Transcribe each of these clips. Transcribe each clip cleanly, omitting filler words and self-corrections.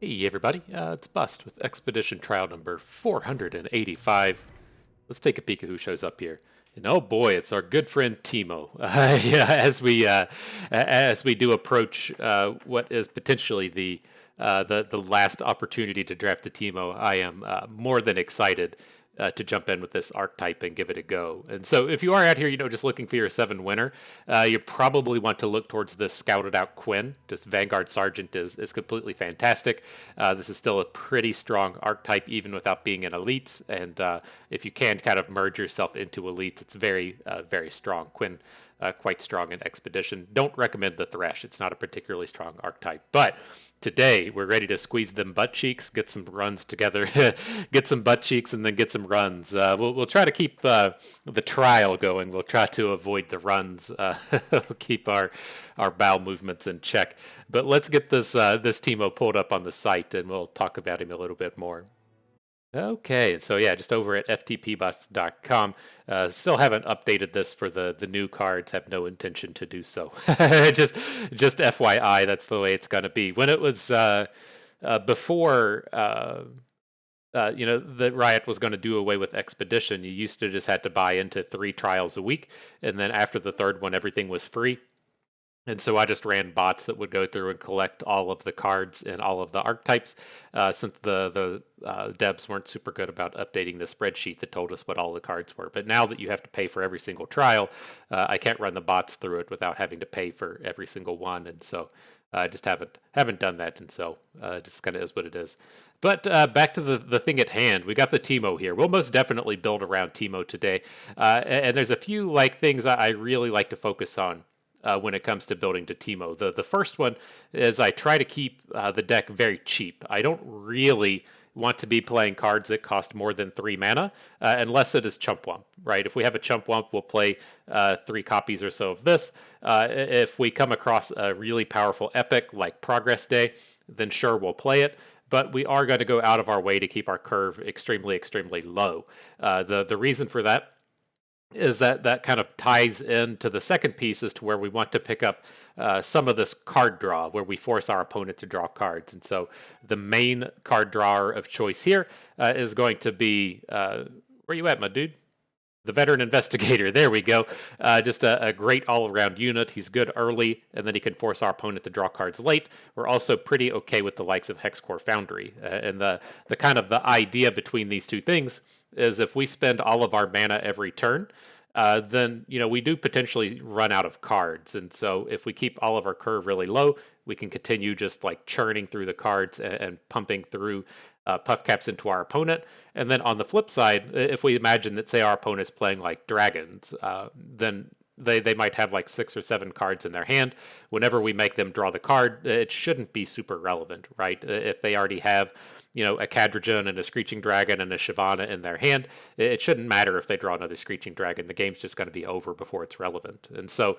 Hey everybody, it's Bust with Expedition Trial number 485. Let's take a peek at who shows up here. And oh boy, it's our good friend Teemo. Yeah, as we do approach what is potentially the last opportunity to draft a Teemo, I am more than excited to jump in with this archetype and give it a go. And so, if you are out here, just looking for your 7 winner, you probably want to look towards this scouted out Quinn. Just Vanguard Sergeant is completely fantastic. This is still a pretty strong archetype, even without being an elites. And if you can kind of merge yourself into elites, it's very strong. Quinn quite strong in Expedition. Don't recommend the Thresh. It's not a particularly strong archetype. But today, we're ready to squeeze them butt cheeks, get some runs together, get some butt cheeks, and then get some runs. We'll try to keep the trial going. We'll try to avoid the runs. We'll keep our bowel movements in check. But let's get this Teemo pulled up on the site, and we'll talk about him a little bit more. Okay, so yeah, just over at ftpbus.com. Still haven't updated this for the new cards. Have no intention to do so. just FYI, that's the way it's gonna be. When it was before, the Riot was going to do away with Expedition, you used to just had to buy into 3 trials a week, and then after the third one, everything was free. And so I just ran bots that would go through and collect all of the cards and all of the archetypes, since the devs weren't super good about updating the spreadsheet that told us what all the cards were. But now that you have to pay for every single trial, I can't run the bots through it without having to pay for every single one. And so I just haven't done that, and so just kind of is what it is. But back to the thing at hand, we got the Teemo here. We'll most definitely build around Teemo today, and there's a few things I really like to focus on when it comes to building to Teemo. The first one is I try to keep the deck very cheap. I don't really want to be playing cards that cost more than 3 mana, unless it is Chump Wump, right? If we have a Chump Wump, we'll play 3 copies or so of this. If we come across a really powerful epic like Progress Day, then sure, we'll play it. But we are going to go out of our way to keep our curve extremely low. The reason for that is that kind of ties into the second piece as to where we want to pick up some of this card draw, where we force our opponent to draw cards. And so the main card drawer of choice here is going to be, where you at, my dude? The Veteran Investigator. There we go. Just a great all-around unit. He's good early, and then he can force our opponent to draw cards late. We're also pretty okay with the likes of Hexcore Foundry. And the kind of the idea between these two things is if we spend all of our mana every turn, then we do potentially run out of cards. And so if we keep all of our curve really low, we can continue just churning through the cards and pumping through Puffcaps into our opponent. And then on the flip side, if we imagine that, say, our opponent's playing dragons, then they might have 6 or 7 cards in their hand. Whenever we make them draw the card, it shouldn't be super relevant, right? If they already have, a Cadrigen and a Screeching Dragon and a Shyvana in their hand, it shouldn't matter if they draw another Screeching Dragon. The game's just going to be over before it's relevant. And so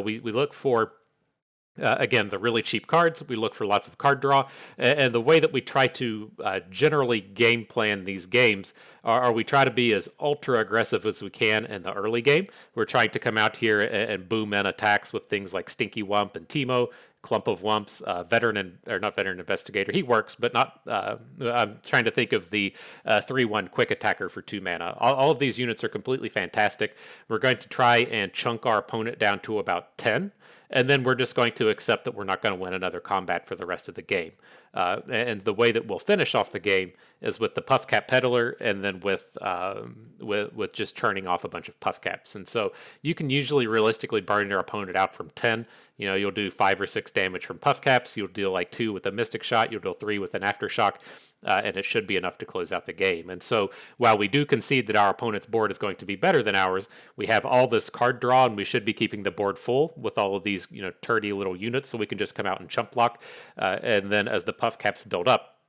we look for again, the really cheap cards. We look for lots of card draw, and the way that we try to generally game plan these games are we try to be as ultra aggressive as we can in the early game. We're trying to come out here and boom in attacks with things like Stinky Wump and Teemo, Clump of Wumps, not Veteran Investigator. He works, but not. I'm trying to think of the 3/1 Quick Attacker for 2 mana. All of these units are completely fantastic. We're going to try and chunk our opponent down to about 10. And then we're just going to accept that we're not going to win another combat for the rest of the game. And the way that we'll finish off the game is with the Puffcap Peddler, and then with just turning off a bunch of Puffcaps. And so you can usually realistically burn your opponent out from 10. You'll do 5 or 6 damage from Puffcaps. You'll deal 2 with a Mystic Shot. You'll deal 3 with an Aftershock, and it should be enough to close out the game. And so while we do concede that our opponent's board is going to be better than ours, we have all this card draw, and we should be keeping the board full with all of these turdy little units, so we can just come out and chump block. And then as the Puffcaps build up,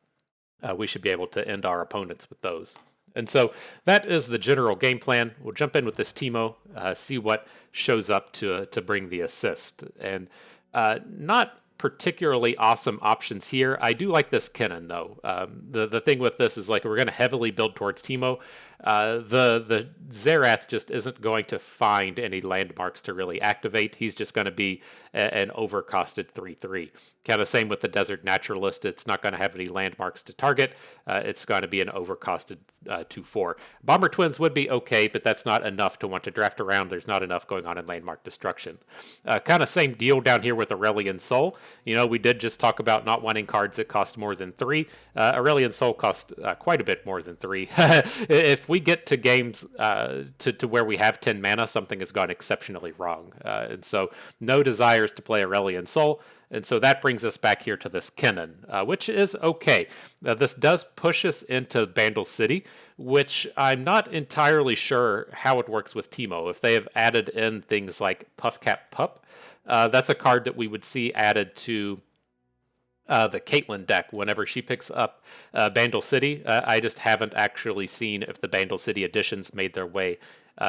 we should be able to end our opponents with those. And so that is the general game plan. We'll jump in with this Teemo, see what shows up to bring the assist. And not particularly awesome options here. I do like this Kennen though. The thing with this is like we're going to heavily build towards Teemo. The Xerath just isn't going to find any landmarks to really activate. He's just going to be an overcosted 3/3. Kind of same with the Desert Naturalist. It's not going to have any landmarks to target. It's going to be an overcosted 2/4. Bomber Twins would be okay, but that's not enough to want to draft around. There's not enough going on in landmark destruction. Kind of same deal down here with Aurelion Soul. You know, we did just talk about not wanting cards that cost more than 3. Aurelion Soul costs quite a bit more than 3. If we get to games to where we have 10 mana, something has gone exceptionally wrong. And so no desires to play Aurelion Soul. And so that brings us back here to this Kennen, which is okay. This does push us into Bandle City, which I'm not entirely sure how it works with Teemo. If they have added in things like Puffcap Pup, that's a card that we would see added to the Caitlyn deck whenever she picks up Bandle City. I just haven't actually seen if the Bandle City editions made their way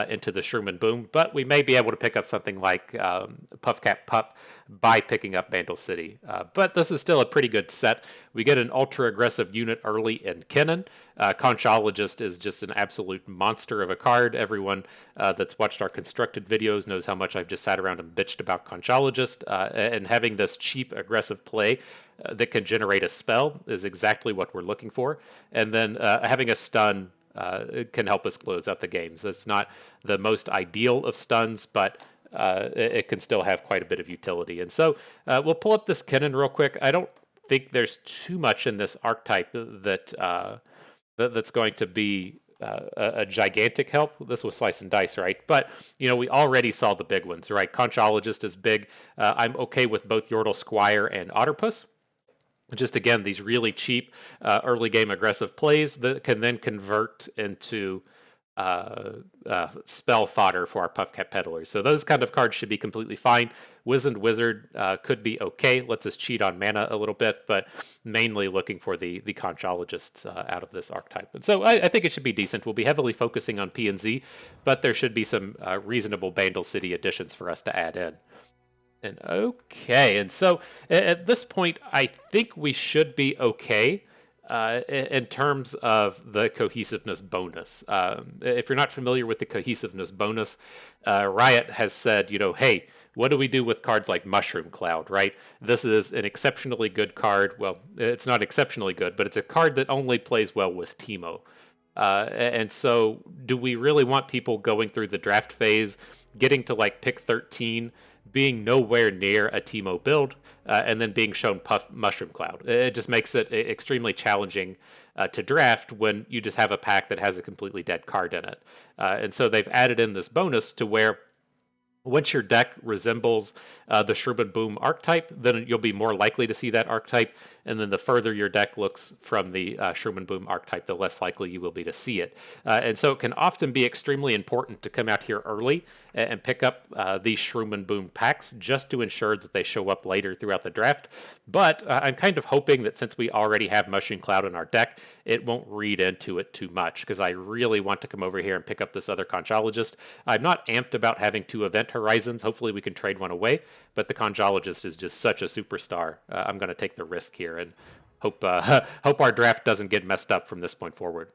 into the Shroom and Boom, but we may be able to pick up something like Puffcap Pup by picking up Bandle City. But this is still a pretty good set. We get an ultra aggressive unit early in Kennen. Conchologist is just an absolute monster of a card. Everyone that's watched our constructed videos knows how much I've just sat around and bitched about Conchologist, and having this cheap aggressive play that can generate a spell is exactly what we're looking for. And then having a stun can help us close out the games. That's not the most ideal of stuns, but it can still have quite a bit of utility. And so we'll pull up this Kennen real quick. I don't think there's too much in this archetype that's going to be a gigantic help. This was Slice and Dice, right? But, you know, we already saw the big ones, right? Conchologist is big. I'm okay with both Yordle Squire and Otterpuss. Just, again, these really cheap early game aggressive plays that can then convert into spell fodder for our Puffcat Peddlers. So those kind of cards should be completely fine. Wizened Wizard could be okay. Lets us cheat on mana a little bit, but mainly looking for the Conchologists out of this archetype. And so I think it should be decent. We'll be heavily focusing on P and Z, but there should be some reasonable Bandle City additions for us to add in. And okay, and so at this point, I think we should be okay in terms of the cohesiveness bonus. If you're not familiar with the cohesiveness bonus, Riot has said, you know, hey, what do we do with cards like Mushroom Cloud, right? This is an exceptionally good card. Well, it's not exceptionally good, but it's a card that only plays well with Teemo. And so do we really want people going through the draft phase, getting to like pick 13, being nowhere near a Teemo build, and then being shown Mushroom Cloud? It just makes it extremely challenging to draft when you just have a pack that has a completely dead card in it. And so they've added in this bonus to where once your deck resembles the Shroom and Boom archetype, then you'll be more likely to see that archetype. And then the further your deck looks from the Shroom and Boom archetype, the less likely you will be to see it. And so it can often be extremely important to come out here early and pick up these Shroom and Boom packs just to ensure that they show up later throughout the draft. But I'm kind of hoping that since we already have Mushroom Cloud in our deck, it won't read into it too much, because I really want to come over here and pick up this other Conchologist. I'm not amped about having 2 Event Horizons. Hopefully we can trade one away, but the Conchologist is just such a superstar. I'm going to take the risk here and hope our draft doesn't get messed up from this point forward.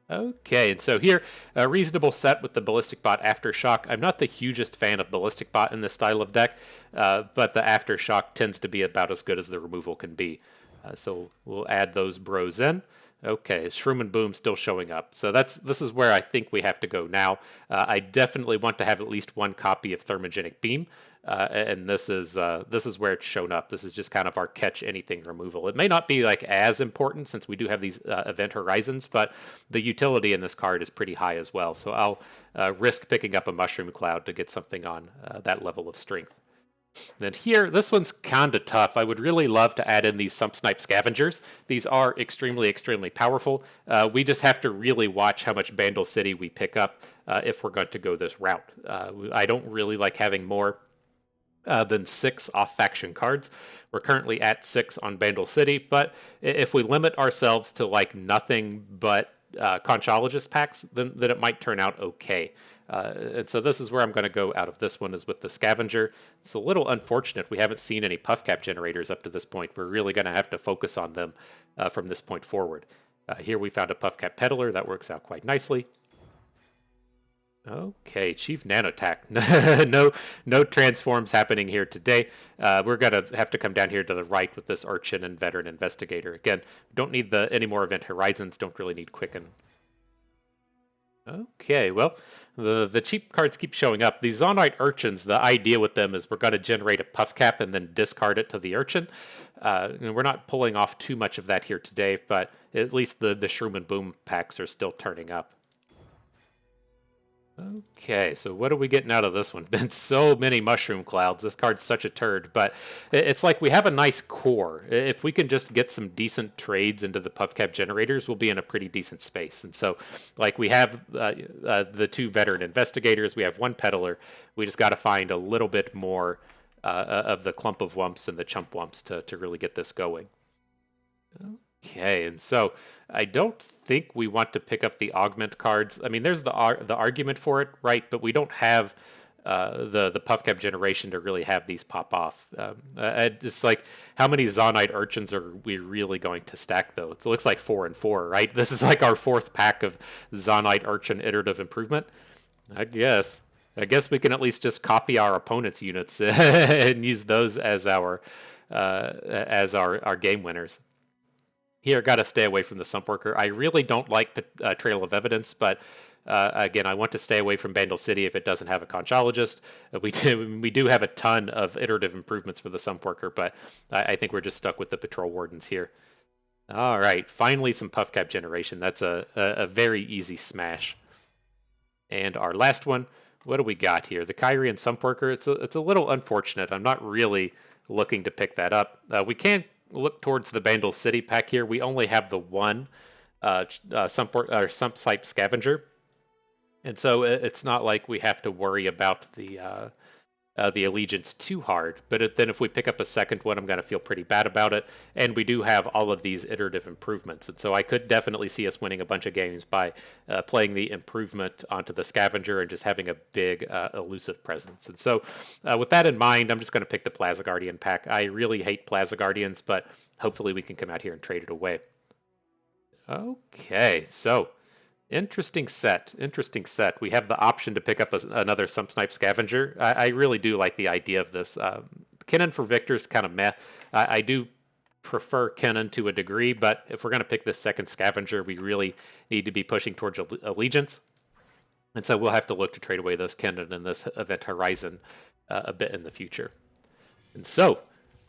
Okay, and so here, a reasonable set with the Ballistic Bot Aftershock. I'm not the hugest fan of Ballistic Bot in this style of deck, but the Aftershock tends to be about as good as the removal can be. So we'll add those bros in. Okay, Shroom and Boom still showing up. So this is where I think we have to go now. I definitely want to have at least 1 copy of Thermogenic Beam, and this is where it's shown up. This is just kind of our catch anything removal. It may not be like as important since we do have these Event Horizons, but the utility in this card is pretty high as well. So I'll risk picking up a Mushroom Cloud to get something on that level of strength. Then here, this one's kind of tough. I would really love to add in these Sumpsnipe Scavengers. These are extremely, extremely powerful. We just have to really watch how much Bandle City we pick up if we're going to go this route. I don't really like having more than 6 off-faction cards. We're currently at 6 on Bandle City, but if we limit ourselves to like nothing but conchologist packs, then it might turn out okay. And so this is where I'm going to go out of this one, is with the scavenger. It's a little unfortunate we haven't seen any puffcap generators up to this point. We're really going to have to focus on them from this point forward. Here we found a puffcap peddler. That works out quite nicely. Okay, Chief Nanotac. no transforms happening here today. We're going to have to come down here to the right with this Urchin and Veteran Investigator. Again, don't need any more Event Horizons, don't really need Quicken. Okay, well, the cheap cards keep showing up. These Zonite Urchins, the idea with them is we're going to generate a Puffcap and then discard it to the Urchin. And we're not pulling off too much of that here today, but at least the Shroom and Boom packs are still turning up. Okay, so what are we getting out of this one? Been so many mushroom clouds. This card's such a turd, but it's like we have a nice core. If we can just get some decent trades into the Puffcap generators, we'll be in a pretty decent space. And so, like, we have the 2 Veteran Investigators, we have 1 Peddler. We just got to find a little bit more of the Clump of Wumps and the Chump Wumps to really get this going. Okay, and so I don't think we want to pick up the augment cards. I mean, there's the argument for it, right? But we don't have the Puffcap generation to really have these pop off. Just like, how many Zonite Urchins are we really going to stack, though? It looks like 4 and 4, right? This is like our 4th pack of Zonite Urchin Iterative Improvement. I guess we can at least just copy our opponent's units and use those as our game winners. Here, got to stay away from the Sump Worker. I really don't like Trail of Evidence, but again, I want to stay away from Bandle City if it doesn't have a Conchologist. We do have a ton of iterative improvements for the Sump Worker, but I think we're just stuck with the Patrol Wardens here. All right, finally some Puffcap generation. That's a very easy smash. And our last one, what do we got here? The Kyrian Sump Worker. It's a little unfortunate. I'm not really looking to pick that up. We can't look towards the Bandle City pack here. We only have the 1 Sumpsnipe Scavenger, and so it's not like we have to worry about the Allegiance too hard. But then if we pick up a second one, I'm going to feel pretty bad about it. And we do have all of these iterative improvements, and so I could definitely see us winning a bunch of games by playing the improvement onto the Scavenger and just having a big elusive presence. And so with that in mind, I'm just going to pick the Plaza Guardian pack. I really hate Plaza Guardians, but hopefully we can come out here and trade it away. Okay, so interesting set. We have the option to pick up another Sumpsnipe Scavenger. I really do like the idea of this. Kennen for Victor is kind of meh. I do prefer Kennen to a degree, but if we're going to pick this second Scavenger, we really need to be pushing towards Allegiance. And so we'll have to look to trade away this Kennen and this Event Horizon a bit in the future. And so,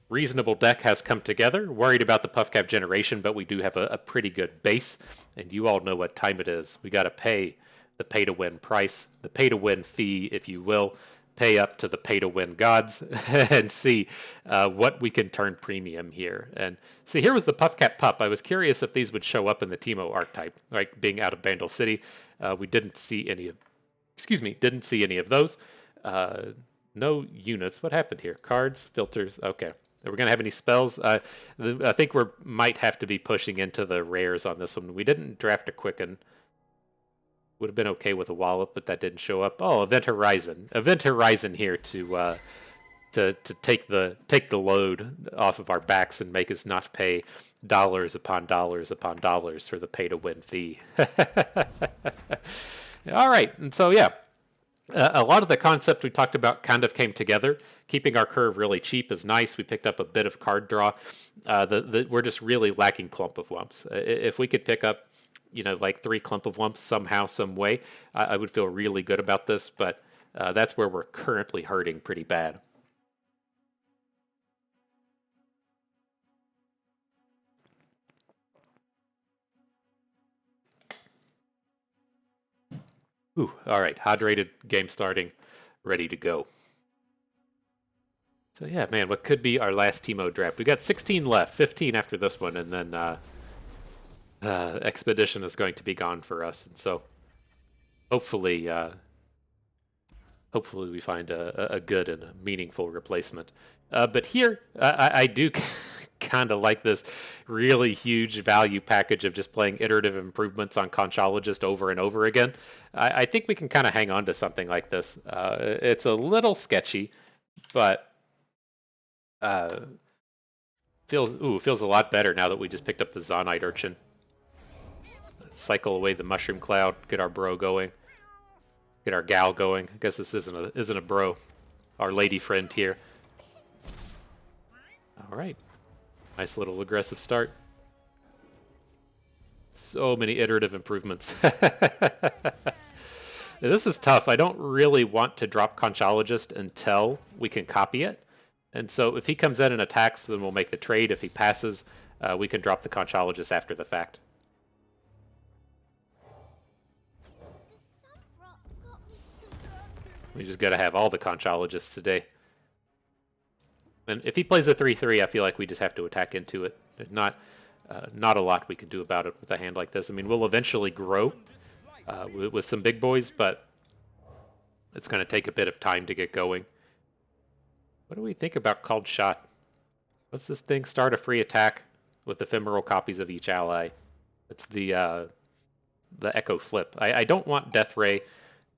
reasonable deck has come together. Worried about the Puffcap generation, but we do have a pretty good base. And you all know what time it is. We got to pay the pay-to-win price, the pay-to-win fee, if you will. Pay up to the pay-to-win gods and see what we can turn premium here. And see, here was the Puffcap Pup. I was curious if these would show up in the Teemo archetype, right? Being out of Bandle City, we didn't see any of those. No units. What happened here? Cards, filters. Okay. Are we going to have any spells? I think we might have to be pushing into the rares on this one. We didn't draft a Quicken. Would have been okay with a Wallop, but that didn't show up. Oh, Event Horizon. Event Horizon here to take the load off of our backs and make us not pay dollars upon dollars upon dollars for the pay-to-win fee. All right, and so yeah. A lot of the concept we talked about kind of came together. Keeping our curve really cheap is nice. We picked up a bit of card draw. We're just really lacking Clump of Wumps. If we could pick up, like 3 Clump of Wumps somehow, some way, I would feel really good about this. But that's where we're currently hurting pretty bad. Ooh, all right, hydrated, game starting, ready to go. So yeah, man, what could be our last Teemo draft? We got 16 left, 15 after this one, and then Expedition is going to be gone for us. And so hopefully we find a good and a meaningful replacement. But here, I do kind of like this really huge value package of just playing iterative improvements on Conchologist over and over again. I think we can kind of hang on to something like this. It's a little sketchy, but feels a lot better now that we just picked up the Zonite Urchin. Cycle away the Mushroom Cloud, get our bro going, get our gal going. I guess this isn't a bro, our lady friend here. All right, nice little aggressive start. So many iterative improvements. This is tough. I don't really want to drop Conchologist until we can copy it. And so if he comes in and attacks, then we'll make the trade. If he passes, we can drop the Conchologist after the fact. We just got to have all the Conchologists today. And if he plays a 3-3, I feel like we just have to attack into it. There's not a lot we can do about it with a hand like this. I mean, we'll eventually grow with some big boys, but it's going to take a bit of time to get going. What do we think about Called Shot? What's this thing? Start a free attack with ephemeral copies of each ally. It's the Echo Flip. I don't want Death Ray.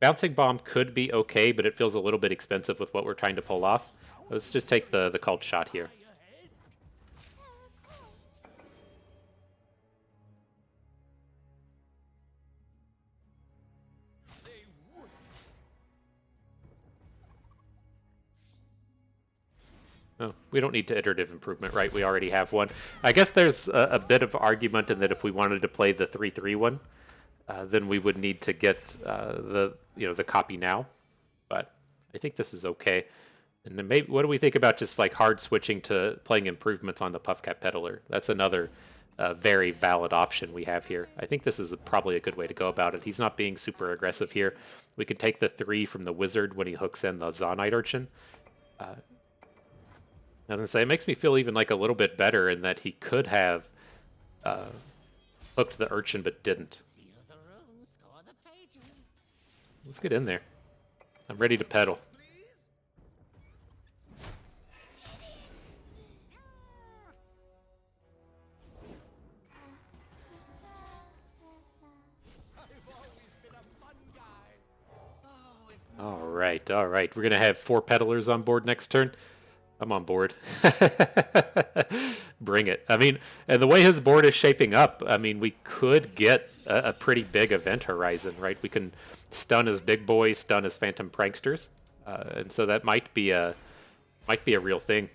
Bouncing Bomb could be okay, but it feels a little bit expensive with what we're trying to pull off. Let's just take the Called Shot here. Oh, we don't need to iterative improvement, right? We already have one. I guess there's a bit of argument in that if we wanted to play the 3-3 one, then we would need to get the copy now. But I think this is okay. And then maybe what do we think about just like hard switching to playing improvements on the Puffcap Peddler? That's another very valid option we have here. I think this is probably a good way to go about it. He's not being super aggressive here. We could take the 3 from the Wizard when he hooks in the Zonite Urchin. I was going to say, it makes me feel even like a little bit better in that he could have hooked the Urchin but didn't. Let's get in there. I'm ready to pedal. All right. We're going to have 4 peddlers on board next turn. I'm on board. Bring it. I mean, and the way his board is shaping up, I mean, we could get a pretty big event horizon, right? We can stun his big boy, stun his phantom pranksters, and so that might be a real thing.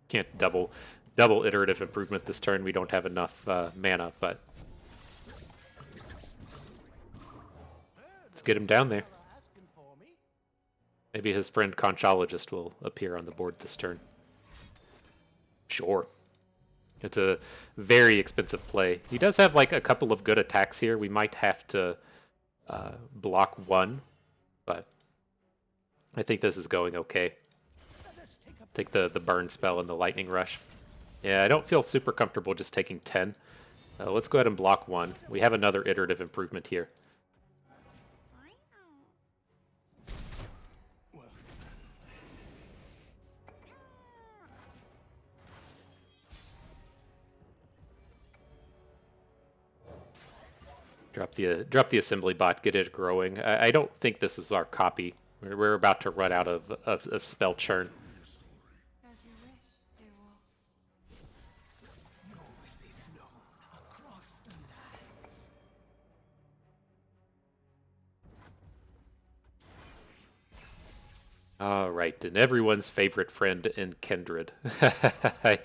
Can't double iterative improvement this turn. We don't have enough mana, but let's get him down there. Maybe his friend Conchologist will appear on the board this turn. Sure. It's a very expensive play. He does have like a couple of good attacks here. We might have to block 1, but I think this is going okay. Take the burn spell and the lightning rush. Yeah, I don't feel super comfortable just taking 10. Let's go ahead and block 1. We have another iterative improvement here. Drop the assembly bot, get it growing. I don't think this is our copy. We're about to run out of spell churn. All right, and everyone's favorite friend in Kindred. I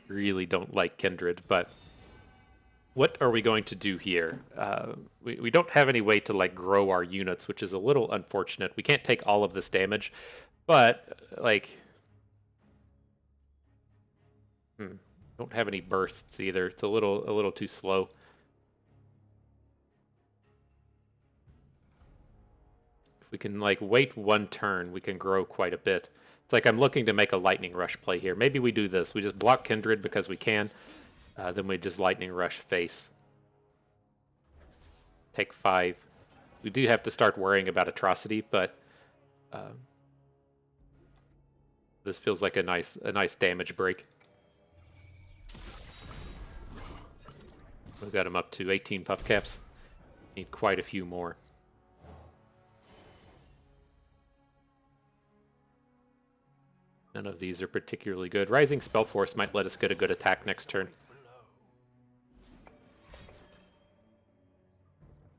really don't like Kindred, but what are we going to do here? We don't have any way to like grow our units, which is a little unfortunate. We can't take all of this damage, but like, don't have any bursts either. It's a little too slow. If we can like wait 1 turn, we can grow quite a bit. It's like I'm looking to make a lightning rush play here. Maybe we do this. We just block Kindred because we can. Then we just lightning rush face. Take 5. We do have to start worrying about atrocity, but This feels like a nice damage break. We've got him up to 18 Puffcaps. Need quite a few more. None of these are particularly good. Rising Spell Force might let us get a good attack next turn.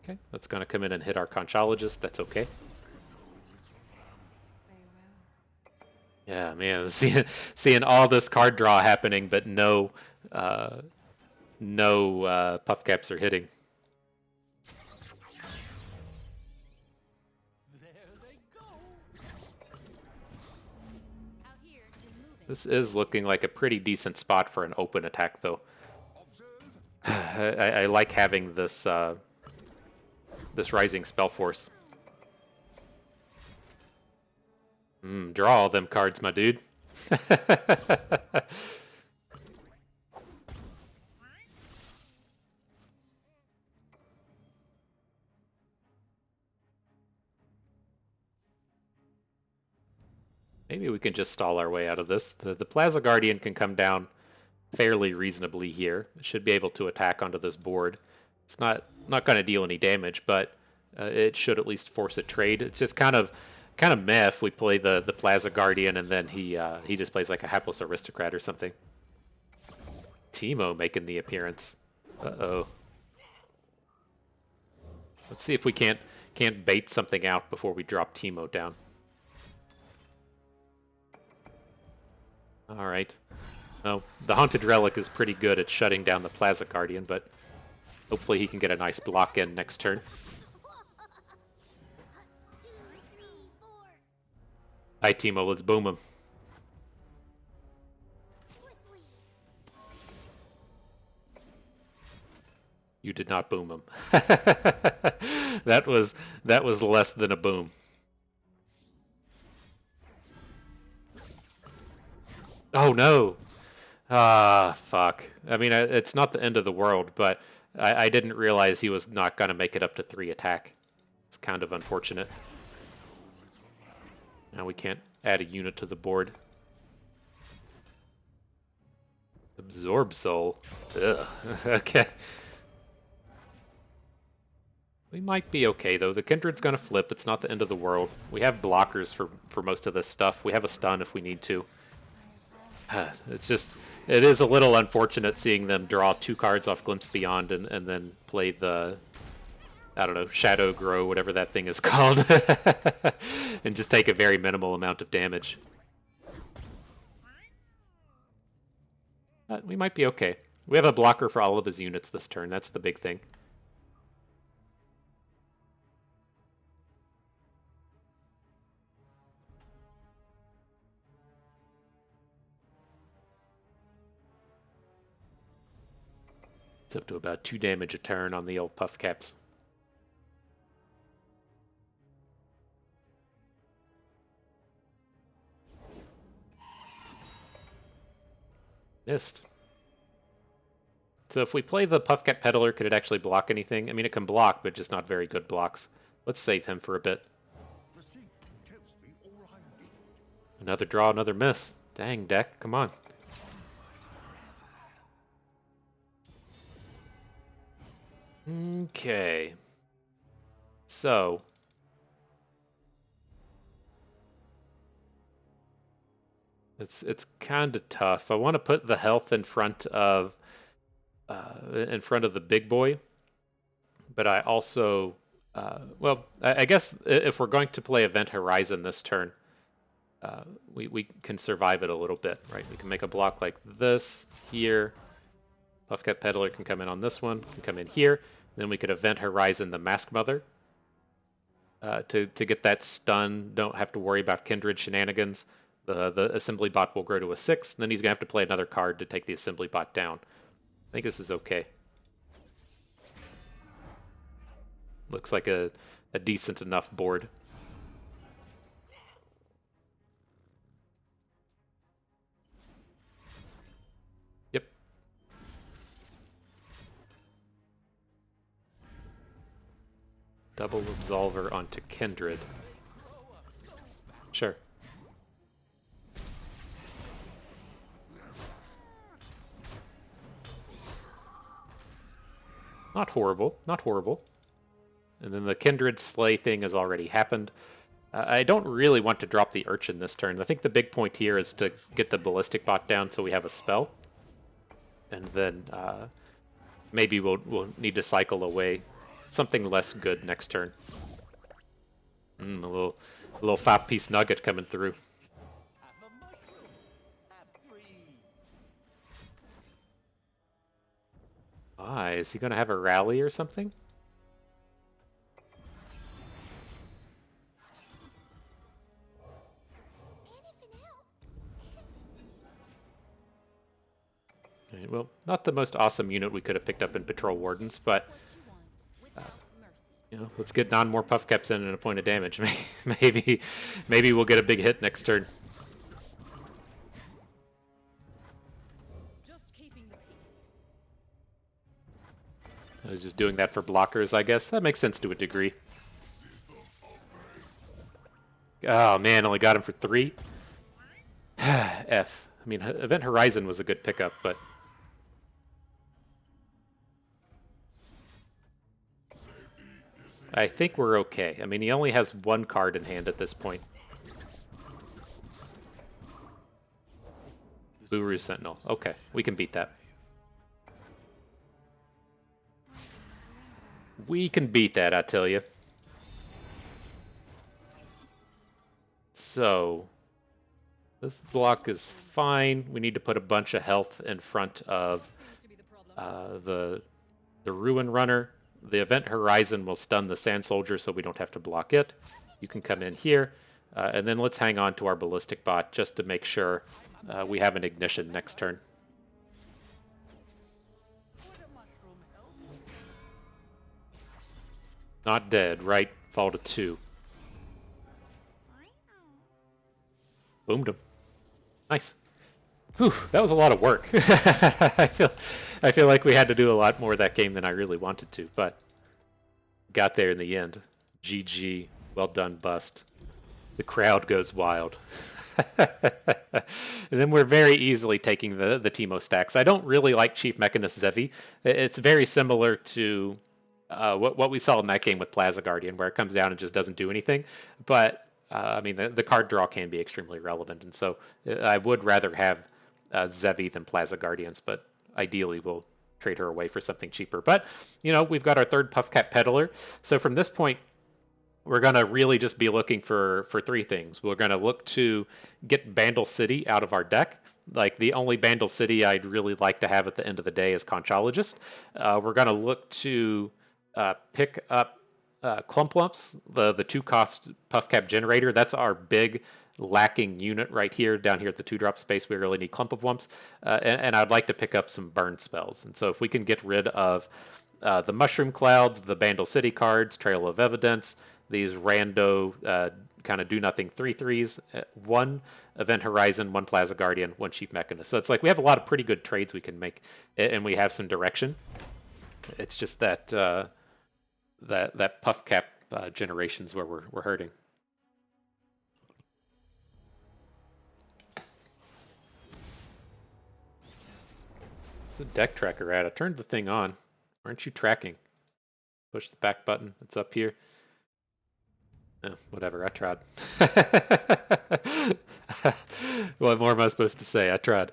Okay, that's going to come in and hit our Conchologist. That's okay. Yeah, man, seeing all this card draw happening, but no Puffcaps are hitting. This is looking like a pretty decent spot for an open attack, though. I like having this this Rising Spell Force. Draw all them cards, my dude. Maybe we can just stall our way out of this. The Plaza Guardian can come down fairly reasonably here. It should be able to attack onto this board. It's not going to deal any damage, but it should at least force a trade. It's just kind of meh if we play the Plaza Guardian and then he just plays like a Hapless Aristocrat or something. Teemo making the appearance. Uh-oh. Let's see if we can't bait something out before we drop Teemo down. All right. Oh, the Haunted Relic is pretty good at shutting down the Plaza Guardian, but hopefully he can get a nice block in next turn. Hi, Teemo, let's boom him. You did not boom him. That was less than a boom. Oh no. Ah, fuck. I mean, it's not the end of the world, but I didn't realize he was not going to make it up to 3 attack. It's kind of unfortunate. Now we can't add a unit to the board. Absorb Soul. Ugh. Okay. We might be okay, though. The Kindred's going to flip. It's not the end of the world. We have blockers for most of this stuff. We have a stun if we need to. It's just, it is a little unfortunate seeing them draw 2 cards off Glimpse Beyond and then play the, I don't know, Shadow Grow, whatever that thing is called, and just take a very minimal amount of damage. But we might be okay. We have a blocker for all of his units this turn. That's the big thing. It's up to about 2 damage a turn on the old Puffcaps. Missed. So if we play the Puffcap Peddler, could it actually block anything? I mean, it can block, but just not very good blocks. Let's save him for a bit. Another draw, another miss. Dang, deck, come on. Okay. So. It's kind of tough. I want to put the health in front of the big boy, but I also, well, I guess if we're going to play Event Horizon this turn, we can survive it a little bit, right? We can make a block like this here. Puffcat Peddler can come in on this one, can come in here. Then we could Event Horizon the Mask Mother to get that stun. Don't have to worry about Kindred shenanigans. The Assembly Bot will grow to a 6. Then he's going to have to play another card to take the Assembly Bot down. I think this is okay. Looks like a decent enough board. Yep. Double Absolver onto Kindred. Sure. Not horrible, not horrible. And then the Kindred Slay thing has already happened. I don't really want to drop the Urchin this turn. I think the big point here is to get the Ballistic Bot down so we have a spell. And then maybe we'll need to cycle away something less good next turn. A little 5-piece nugget coming through. Ah, is he going to have a rally or something? Right, well, not the most awesome unit we could have picked up in Patrol Wardens, but you know, let's get on more Puffcaps in and a point of damage. maybe we'll get a big hit next turn. I was just doing that for blockers, I guess. That makes sense to a degree. Oh man, only got him for 3. F. I mean, Event Horizon was a good pickup, but I think we're okay. I mean, he only has 1 card in hand at this point. Buru Sentinel. Okay, we can beat that. We can beat that, I tell you. So, this block is fine. We need to put a bunch of health in front of the Ruin Runner. The Event Horizon will stun the Sand Soldier so we don't have to block it. You can come in here. And then let's hang on to our Ballistic Bot just to make sure we have an ignition next turn. Not dead, right? Fall to 2. Boomed him. Nice. Whew, that was a lot of work. I feel like we had to do a lot more of that game than I really wanted to, but got there in the end. GG. Well done, Bust. The crowd goes wild. And then we're very easily taking the Teemo stacks. I don't really like Chief Mechanist Zevi. It's very similar to what we saw in that game with Plaza Guardian, where it comes down and just doesn't do anything. But, I mean, the card draw can be extremely relevant, and so I would rather have Zevi than Plaza Guardians, but ideally we'll trade her away for something cheaper. But, you know, we've got our 3rd Puffcap Peddler, so from this point, we're going to really just be looking for 3 things. We're going to look to get Bandle City out of our deck. Like, the only Bandle City I'd really like to have at the end of the day is Conchologist. We're going to look to pick up Clumplumps, the 2-cost Puffcap Generator. That's our big lacking unit right here, down here at the 2-drop space. We really need Clump of Wumps. And I'd like to pick up some burn spells. And so if we can get rid of the Mushroom Clouds, the Bandle City cards, Trail of Evidence, these rando kind of do-nothing 3/3s, 1 Event Horizon, 1 Plaza Guardian, 1 Chief Mechanist. So it's like we have a lot of pretty good trades we can make, and we have some direction. It's just that that Puffcap generations where we're hurting. Where's the deck tracker at? I turned the thing on. Aren't you tracking? Push the back button. It's up here. Oh, whatever, I tried. What more am I supposed to say? I tried.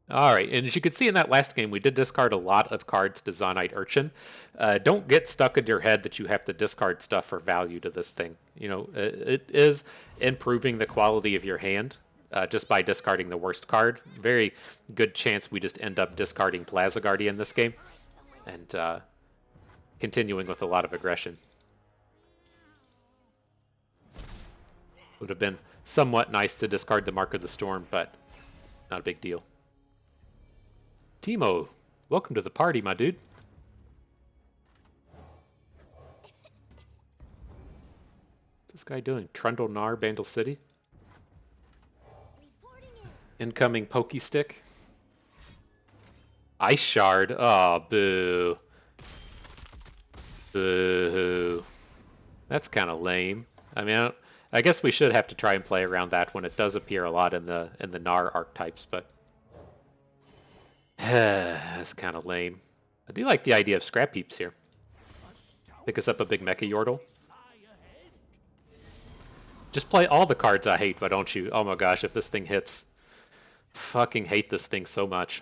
Alright, and as you can see in that last game, we did discard a lot of cards to Zonite Urchin. Don't get stuck in your head that you have to discard stuff for value to this thing. You know, it is improving the quality of your hand just by discarding the worst card. Very good chance we just end up discarding Plaza Guardian this game and continuing with a lot of aggression. Would have been somewhat nice to discard the Mark of the Storm, but not a big deal. Teemo, welcome to the party, my dude. What's this guy doing? Trundle Nar, Bandle City? Incoming Pokey Stick. Ice Shard. Oh, boo. Boo. That's kind of lame. I mean, I guess we should have to try and play around that when it does appear a lot in the Nar archetypes, but that's kind of lame. I do like the idea of Scrap Heaps here. Pick us up a big Mecha Yordle. Just play all the cards I hate, why don't you? Oh my gosh, if this thing hits. Fucking hate this thing so much.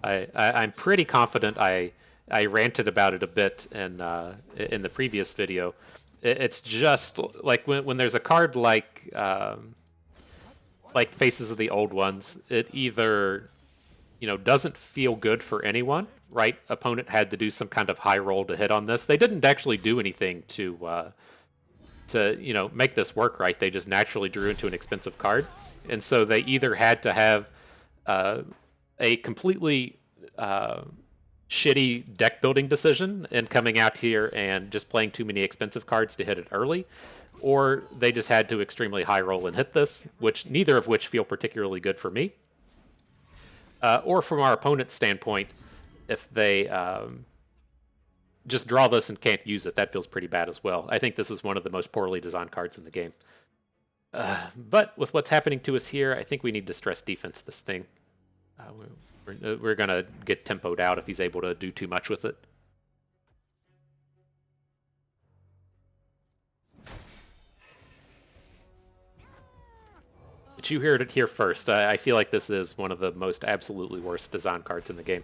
I'm pretty confident I ranted about it a bit in the previous video. It's just like when there's a card like Faces of the Old Ones, it either doesn't feel good for anyone, right? Opponent had to do some kind of high roll to hit on this. They didn't actually do anything to make this work right. They just naturally drew into an expensive card, and so they either had to have a completely shitty deck building decision and coming out here and just playing too many expensive cards to hit it early, or they just had to extremely high roll and hit this, which neither of which feel particularly good for me. Or from our opponent's standpoint, if they just draw this and can't use it, that feels pretty bad as well. I think this is one of the most poorly designed cards in the game. But with what's happening to us here, I think we need to stress defense this thing. We're going to get tempoed out if he's able to do too much with it. But you heard it here first. I feel like this is one of the most absolutely worst design cards in the game.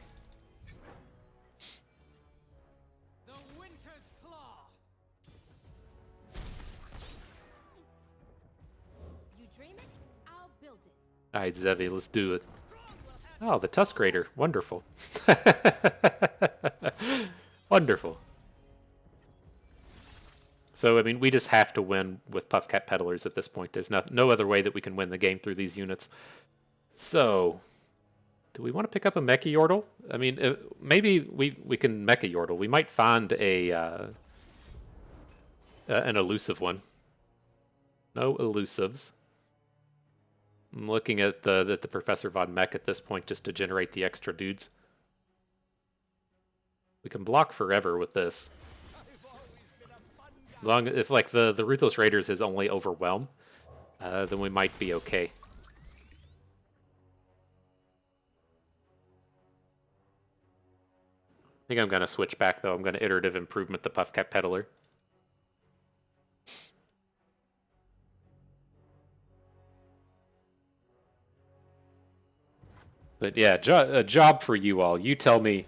Alright, Zevi, let's do it. Oh, the Tusk Raider. Wonderful. Wonderful. So, I mean, we just have to win with Puffcat Peddlers at this point. There's no other way that we can win the game through these units. So, do we want to pick up a Mecha Yordle? I mean, maybe we can Mecha Yordle. We might find an elusive one. No elusives. I'm looking at the Professor Von Mech at this point just to generate the extra dudes. We can block forever with this. If like the Ruthless Raiders is only Overwhelm, then we might be okay. I think I'm going to switch back though. I'm going to Iterative Improvement the Puffcat Peddler. But yeah, a job for you all. You tell me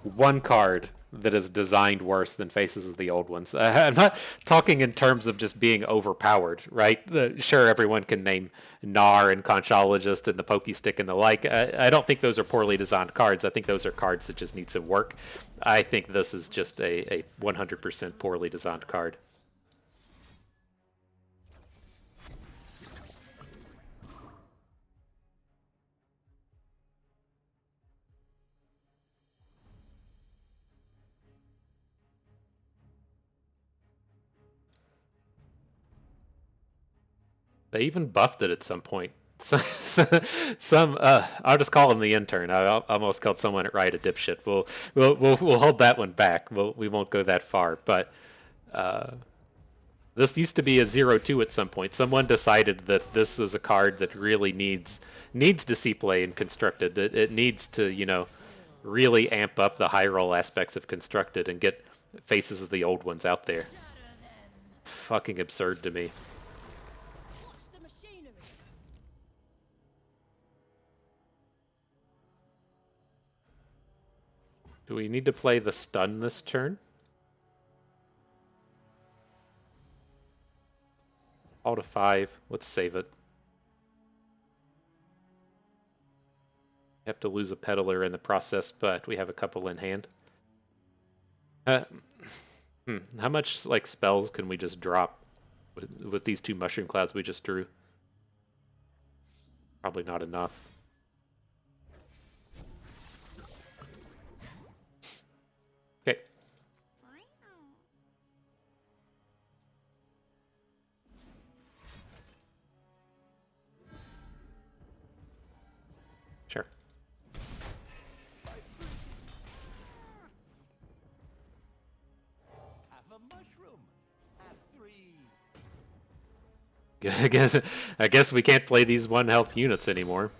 one card that is designed worse than Faces of the Old Ones. I'm not talking in terms of just being overpowered, right? Sure, everyone can name Gnar and Conchologist and the Pokestick and the like. I don't think those are poorly designed cards. I think those are cards that just need some work. I think this is just a 100% poorly designed card. They even buffed it at some point. I'll just call him the intern. I almost called someone at Riot a dipshit. We'll hold that one back. We won't go that far. But this used to be a 0-2 at some point. Someone decided that this is a card that really needs to see play in Constructed. It needs to really amp up the high roll aspects of Constructed and get Faces of the Old Ones out there. Fucking absurd to me. Do we need to play the stun this turn? All to 5. Let's save it. Have to lose a peddler in the process, but we have a couple in hand. How much like spells can we just drop with these 2 mushroom clouds we just drew? Probably not enough. Okay. Sure. I guess we can't play these 1 health units anymore.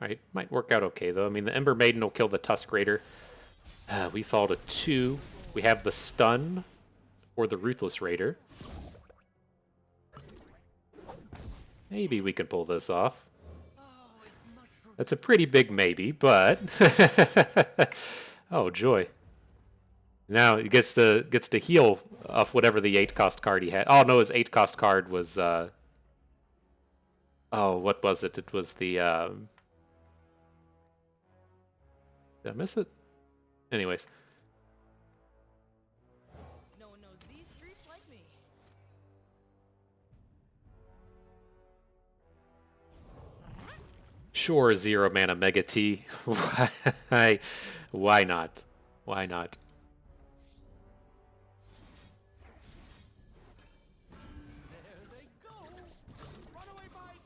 Right, might work out okay though. I mean, the Ember Maiden will kill the Tusk Raider. We fall to 2. We have the stun or the Ruthless Raider. Maybe we can pull this off. That's a pretty big maybe, but oh joy! Now he gets to heal off whatever the 8-cost card he had. Oh no, his 8-cost card was oh, what was it? It was the did I miss it? Anyways. No one knows these streets like me. Sure, 0 mana Mega T. Why not? Why not? There they go. Runaway bike.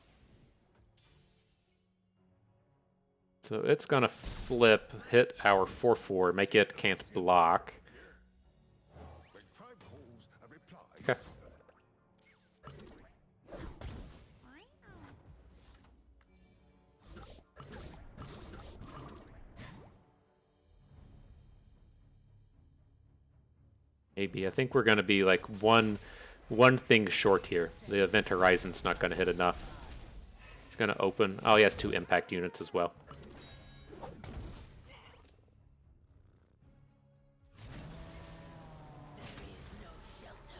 So it's gonna flip, hit our 4/4, make it can't block. Okay. Maybe. I think we're gonna be like one thing short here. The Event Horizon's not gonna hit enough. It's gonna open. Oh, he has 2 impact units as well.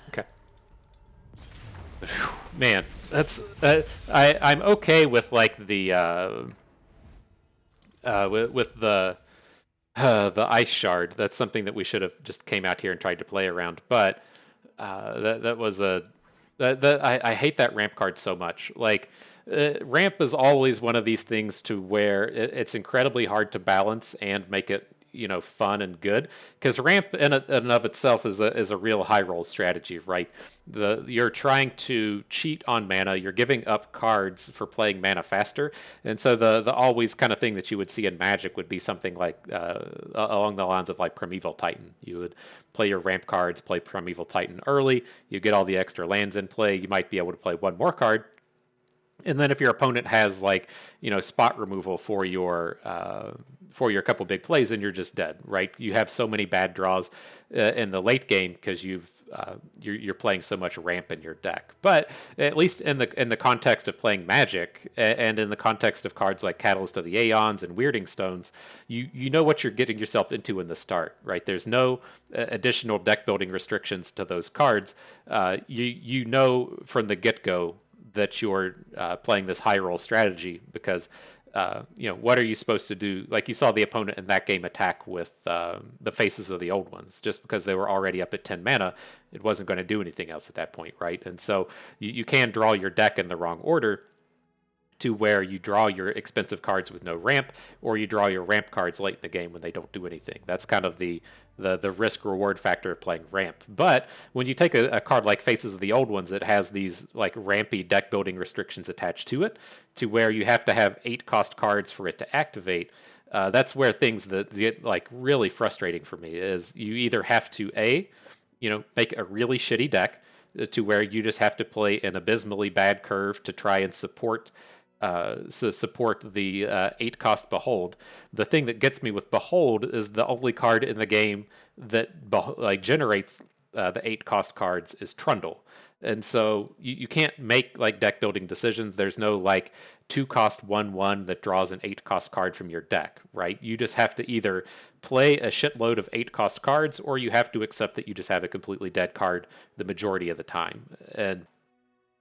Okay. Man, that's I'm okay with like the with the ice shard. That's something that we should have just came out here and tried to play around. But that was a I hate that ramp card so much. Like ramp is always one of these things to where it's incredibly hard to balance and make it fun and good, because ramp in and of itself is a real high roll strategy, right? You're trying to cheat on mana, you're giving up cards for playing mana faster, and so the always kind of thing that you would see in Magic would be something like along the lines of like Primeval Titan. You would play your ramp cards, play Primeval Titan early, you get all the extra lands in play, you might be able to play one more card. And then if your opponent has like spot removal for your couple big plays, then you're just dead, right? You have so many bad draws in the late game because you're playing so much ramp in your deck. But at least in the context of playing Magic and in the context of cards like Catalyst of the Aeons and Weirding Stones, you know what you're getting yourself into in the start, right? There's no additional deck building restrictions to those cards. You know from the get go that you're playing this high roll strategy because what are you supposed to do? Like you saw the opponent in that game attack with the Faces of the Old Ones. Just because they were already up at 10 mana, it wasn't going to do anything else at that point, right? And so you can draw your deck in the wrong order to where you draw your expensive cards with no ramp, or you draw your ramp cards late in the game when they don't do anything. That's kind of the risk reward factor of playing ramp. But when you take a card like Faces of the Old Ones, it has these like rampy deck building restrictions attached to it, to where you have to have 8-cost cards for it to activate. That's where things that get like really frustrating for me is you either have to make a really shitty deck to where you just have to play an abysmally bad curve to try and support the 8-cost Behold. The thing that gets me with Behold is the only card in the game that generates the 8-cost cards is Trundle. And so you can't make like deck building decisions. There's no like 2-cost 1/1 that draws an 8-cost card from your deck, right? You just have to either play a shitload of 8-cost cards, or you have to accept that you just have a completely dead card the majority of the time. And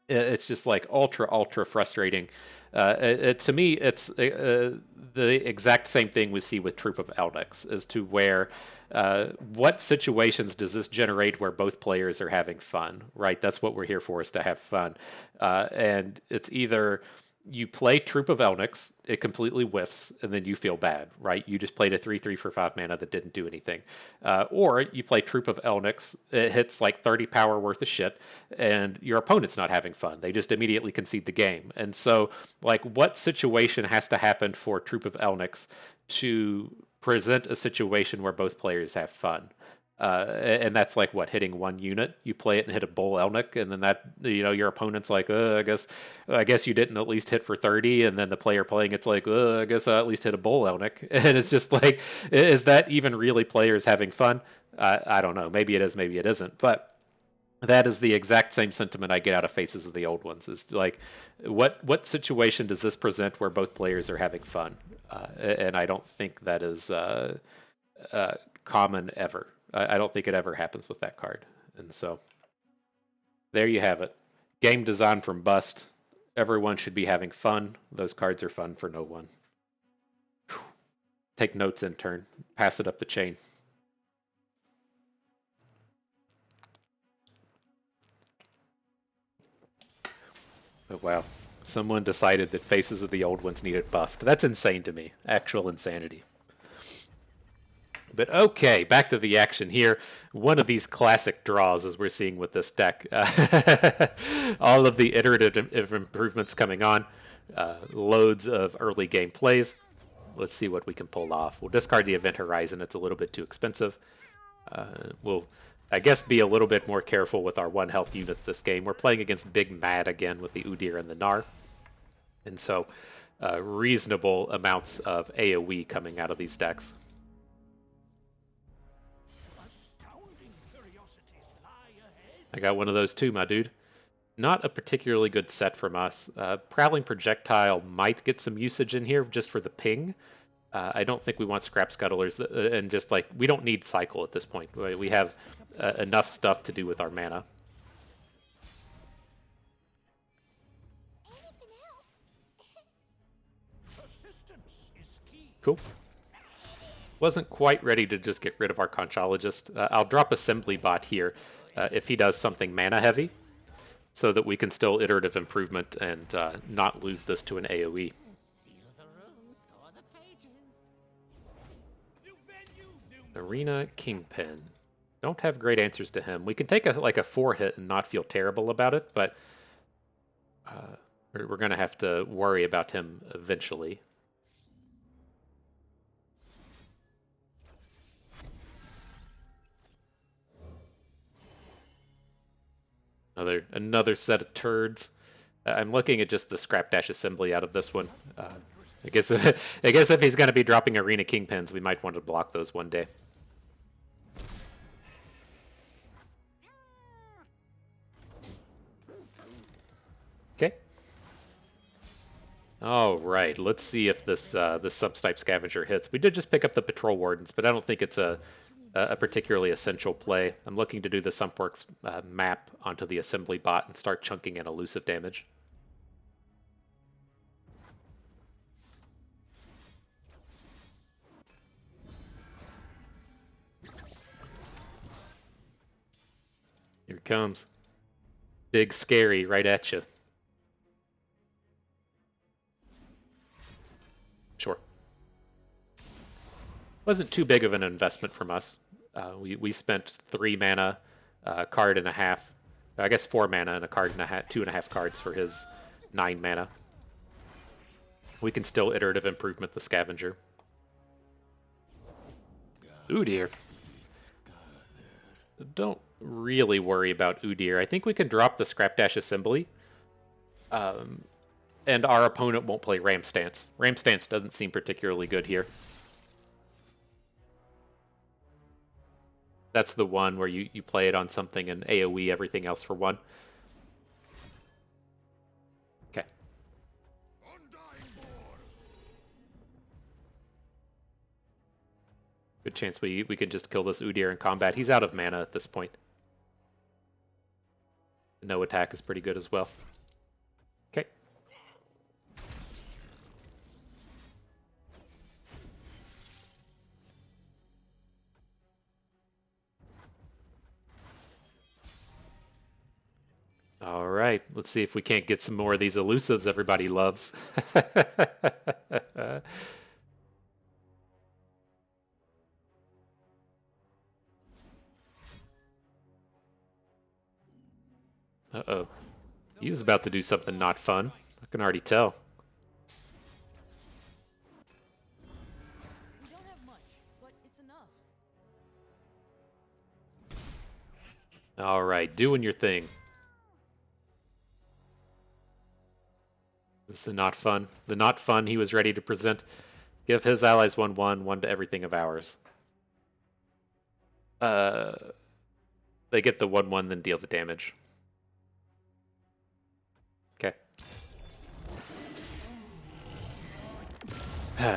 it's just like ultra frustrating. To me, it's the exact same thing we see with Troop of Eldex, as to where what situations does this generate where both players are having fun, right? That's what we're here for, is to have fun. And it's either you play Troop of Elnix, it completely whiffs, and then you feel bad, right? You just played a 3/3 for 5 mana that didn't do anything. Or you play Troop of Elnix, it hits like 30 power worth of shit, and your opponent's not having fun. They just immediately concede the game. And so, like, what situation has to happen for Troop of Elnix to present a situation where both players have fun? And that's like what, hitting one unit. You play it and hit a bull Elnick, and then that, your opponent's like, I guess you didn't at least hit for 30, and then the player playing it's like, I guess I at least hit a bull Elnick, and it's just like, is that even really players having fun? I don't know. Maybe it is, maybe it isn't, but. That is the exact same sentiment I get out of Faces of the Old Ones. Is like, what situation does this present where both players are having fun? And I don't think that is common ever. I don't think it ever happens with that card. And so there you have it. Game design from Bust. Everyone should be having fun. Those cards are fun for no one. Whew. Take notes, intern. Pass it up the chain. Oh, wow. Someone decided that Faces of the Old Ones needed buffed. That's insane to me. Actual insanity. But okay, back to the action here. One of these classic draws, as we're seeing with this deck. All of the iterative improvements coming on. Loads of early game plays. Let's see what we can pull off. We'll discard the Event Horizon. It's a little bit too expensive. We'll, I guess, be a little bit more careful with our 1 health units this game. We're playing against Big Mad again with the Udyr and the Gnar. And so reasonable amounts of AoE coming out of these decks. I got one of those too, my dude. Not a particularly good set from us. Prowling Projectile might get some usage in here just for the ping. I don't think we want Scrap Scuttlers, and just like, we don't need Cycle at this point. We have enough stuff to do with our mana. Cool. Wasn't quite ready to just get rid of our Conchologist. I'll drop Assembly Bot here if he does something mana heavy, so that we can still iterative improvement and not lose this to an AoE. Arena Kingpin. Don't have great answers to him. We can take a 4-hit and not feel terrible about it, but we're going to have to worry about him eventually. Another set of turds. I'm looking at just the Scrap Dash Assembly out of this one. I guess if he's going to be dropping Arena Kingpins, we might want to block those one day. Okay. All right. Let's see if this Sumpsnipe Scavenger hits. We did just pick up the Patrol Wardens, but I don't think it's a particularly essential play. I'm looking to do the Sumpworks map onto the Assembly Bot and start chunking in elusive damage. Here it comes. Big Scary right at you. Sure. Wasn't too big of an investment from us. We spent 3 mana, card and a half. I guess 4 mana and a card and a half, 2.5 cards for his 9 mana. We can still iterative improvement the Scavenger. Udyr. Don't really worry about Udyr. I think we can drop the Scrap Dash Assembly. And our opponent won't play Ram Stance. Ram Stance doesn't seem particularly good here. That's the one where you play it on something and AoE everything else for 1. Okay. Good chance we can just kill this Udyr in combat. He's out of mana at this point. No attack is pretty good as well. Okay. All right, let's see if we can't get some more of these elusives everybody loves. Uh-oh. He was about to do something not fun. I can already tell. We don't have much, but it's enough. All right, doing your thing. This is the not fun. The not fun he was ready to present. Give his allies 1/1, one to everything of ours. They get the 1/1, then deal the damage. Okay.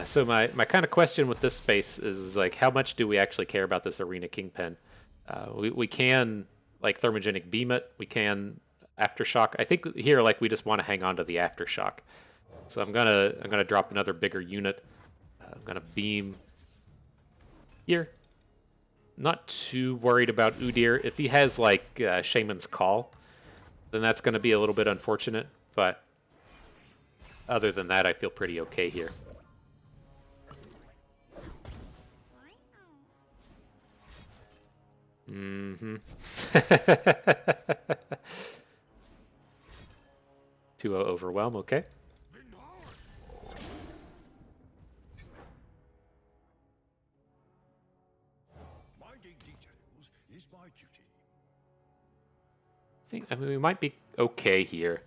So my kind of question with this space is like, how much do we actually care about this Arena Kingpin? We can like thermogenic beam it. We can aftershock. I think here like we just want to hang on to the aftershock. So I'm gonna drop another bigger unit. I'm gonna beam here. Not too worried about Udyr. If he has like Shaman's Call, then that's gonna be a little bit unfortunate. But other than that, I feel pretty okay here. Mm-hmm. 2-0 overwhelm, okay. I mean, we might be okay here.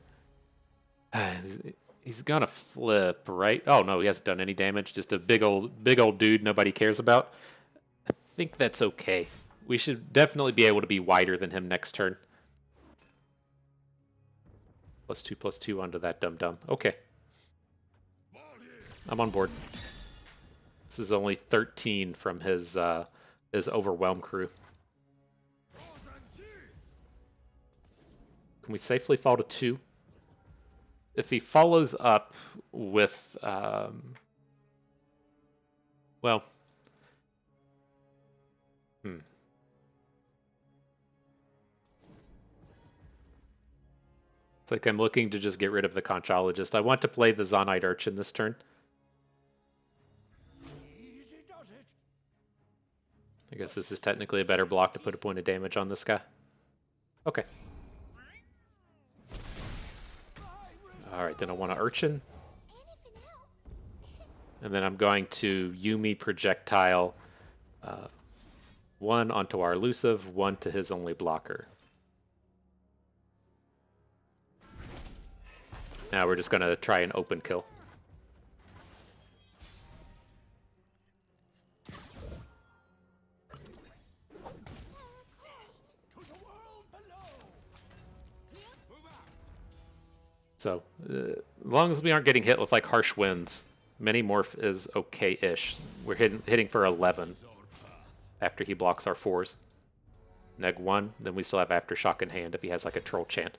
He's gonna flip, right? Oh no, he hasn't done any damage. Just a big old dude nobody cares about. I think that's okay. We should definitely be able to be wider than him next turn. +2/+2 onto that dum-dum. Okay. I'm on board. This is only 13 from his overwhelm crew. Can we safely fall to 2? If he follows up with, well, It's like I'm looking to just get rid of the Conchologist. I want to play the Zonite Urchin this turn. I guess this is technically a better block to put a point of damage on this guy. Okay. Alright, then I want to Urchin. And then I'm going to Yuumi Projectile 1 onto our elusive, 1 to his only blocker. Now we're just going to try an open kill. So, as long as we aren't getting hit with like harsh winds, Mini Morph is okay-ish. We're hitting for 11 after he blocks our 4s. Neg 1, then we still have Aftershock in hand if he has like a Troll Chant.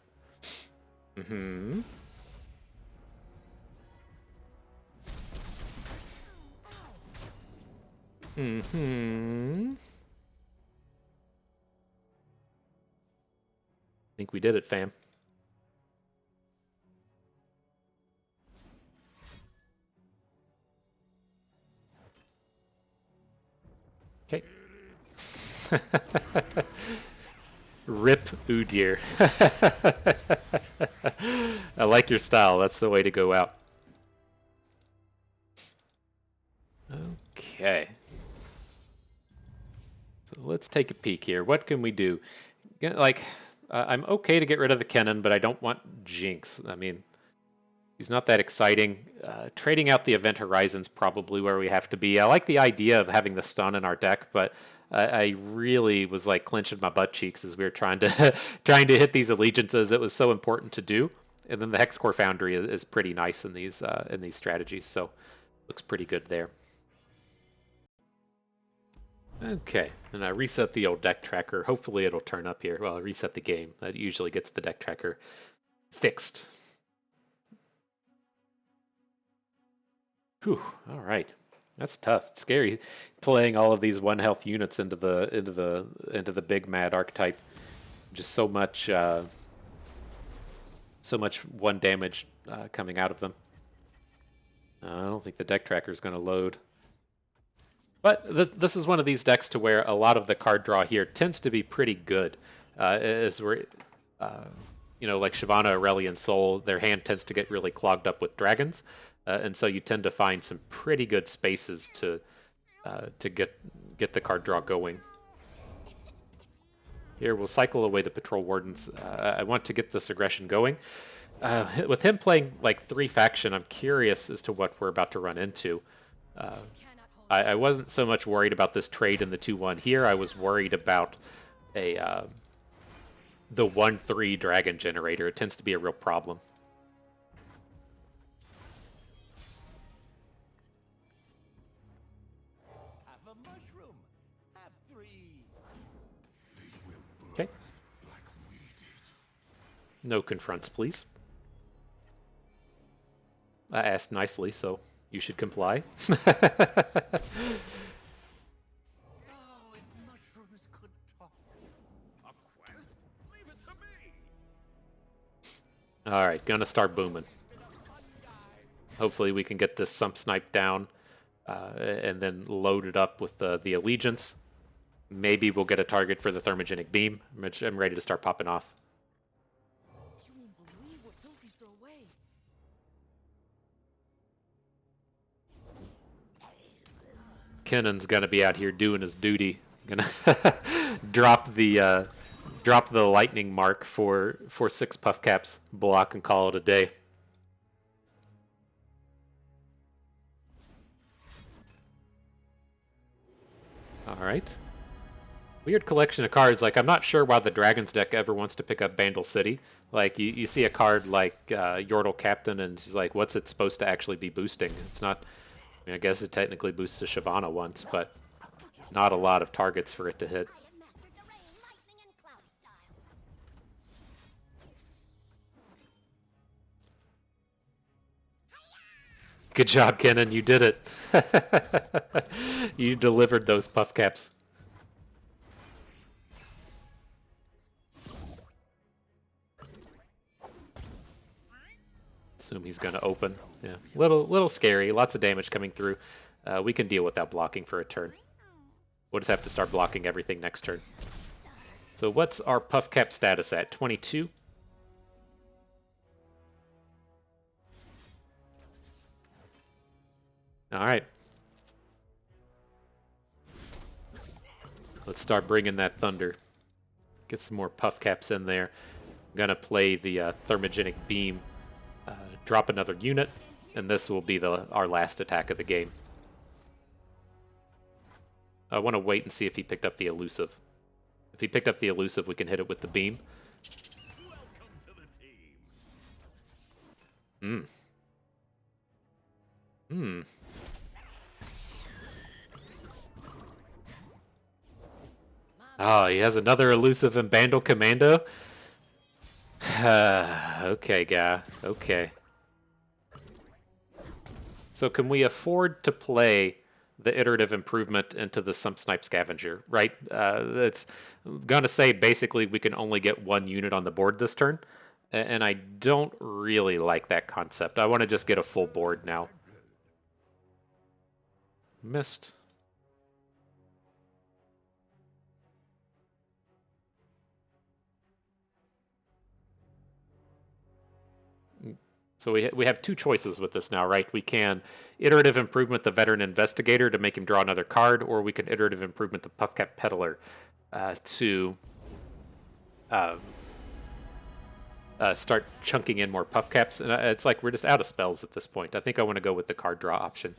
Mm-hmm. Mm-hmm. I think we did it, fam. Okay. Rip Udyr. I like your style. That's the way to go out. Okay. So let's take a peek here. What can we do? Like, I'm okay to get rid of the Kennen, but I don't want Jinx. I mean, he's not that exciting. Trading out the Event Horizon's probably where we have to be. I like the idea of having the stun in our deck, but I really was like clenching my butt cheeks as we were trying to trying to hit these allegiances. It was so important to do. And then the Hexcore Foundry is pretty nice in these strategies, so looks pretty good there. Okay, and I reset the old deck tracker. Hopefully it'll turn up here. Well, I reset the game. That usually gets the deck tracker fixed. Whew, all right. That's tough. It's scary playing all of these 1 health units into the big mad archetype. Just so much 1 damage coming out of them. I don't think the deck tracker is going to load. But this is one of these decks to where a lot of the card draw here tends to be pretty good. As we're, like Shyvana, Aurelion Soul, their hand tends to get really clogged up with dragons. And so you tend to find some pretty good spaces to get the card draw going. Here, we'll cycle away the patrol wardens. I want to get this aggression going. With him playing like 3 faction, I'm curious as to what we're about to run into. I wasn't so much worried about this trade in the 2-1 here. I was worried about the 1-3 dragon generator. It tends to be a real problem. Have a mushroom. Have 3. Okay. No confronts, please. I asked nicely, so you should comply. Oh, if mushrooms could talk. A quest? Leave it to me. All right, gonna start booming. Hopefully we can get this Sumpsnipe down and then load it up with the Allegiance. Maybe we'll get a target for the Thermogenic Beam. I'm ready to start popping off. You won't believe what abilities throw away. Kennen's gonna be out here doing his duty. Gonna drop the lightning mark for 6 Puffcaps, block and call it a day. All right. Weird collection of cards. Like, I'm not sure why the Dragons deck ever wants to pick up Bandle City. Like, you see a card like Yordle Captain, and she's like, what's it supposed to actually be boosting? It's not... I mean, I guess it technically boosts to Shyvana once, but not a lot of targets for it to hit. I have mastered the rain, lightning, and cloud styles. Good job, Kennen. You did it. You delivered those Puffcaps. Assume he's going to open. Yeah, little scary. Lots of damage coming through. We can deal without blocking for a turn. We'll just have to start blocking everything next turn. So what's our Puffcap status at? 22? All right. Let's start bringing that thunder. Get some more Puffcaps in there. I'm going to play the Thermogenic Beam. Drop another unit, and this will be our last attack of the game. I want to wait and see if he picked up the elusive. If he picked up the elusive, we can hit it with the beam. Oh, he has another elusive and Bandle Commando? Okay, guy. Okay. So can we afford to play the iterative improvement into the Sumpsnipe Scavenger, right? It's going to say basically we can only get 1 unit on the board this turn, and I don't really like that concept. I want to just get a full board now. Missed. So we have 2 choices with this now, right? We can iterative improvement the Veteran Investigator to make him draw another card, or we can iterative improvement the Puffcap Peddler to start chunking in more Puffcaps. And it's like we're just out of spells at this point. I think I want to go with the card draw option.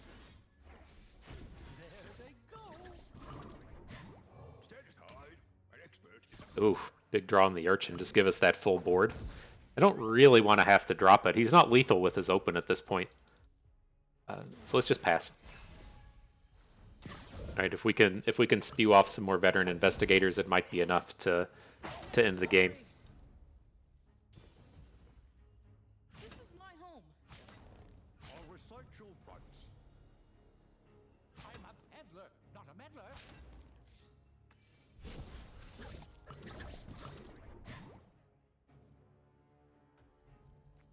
Ooh, big draw on the Urchin. Just give us that full board. I don't really want to have to drop it. He's not lethal with his open at this point. So let's just pass. All right, if we can spew off some more Veteran Investigators, it might be enough to end the game. This is my home. I'll recite your rights. I'm a peddler, not a meddler.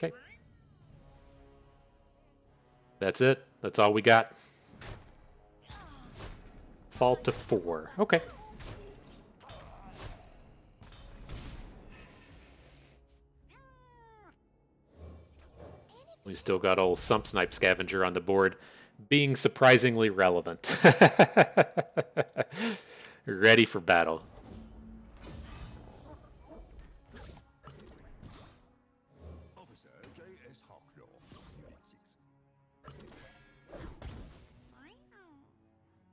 Okay. That's it. That's all we got. Fall to 4. Okay. We still got old Sumpsnipe Scavenger on the board, being surprisingly relevant. Ready for battle.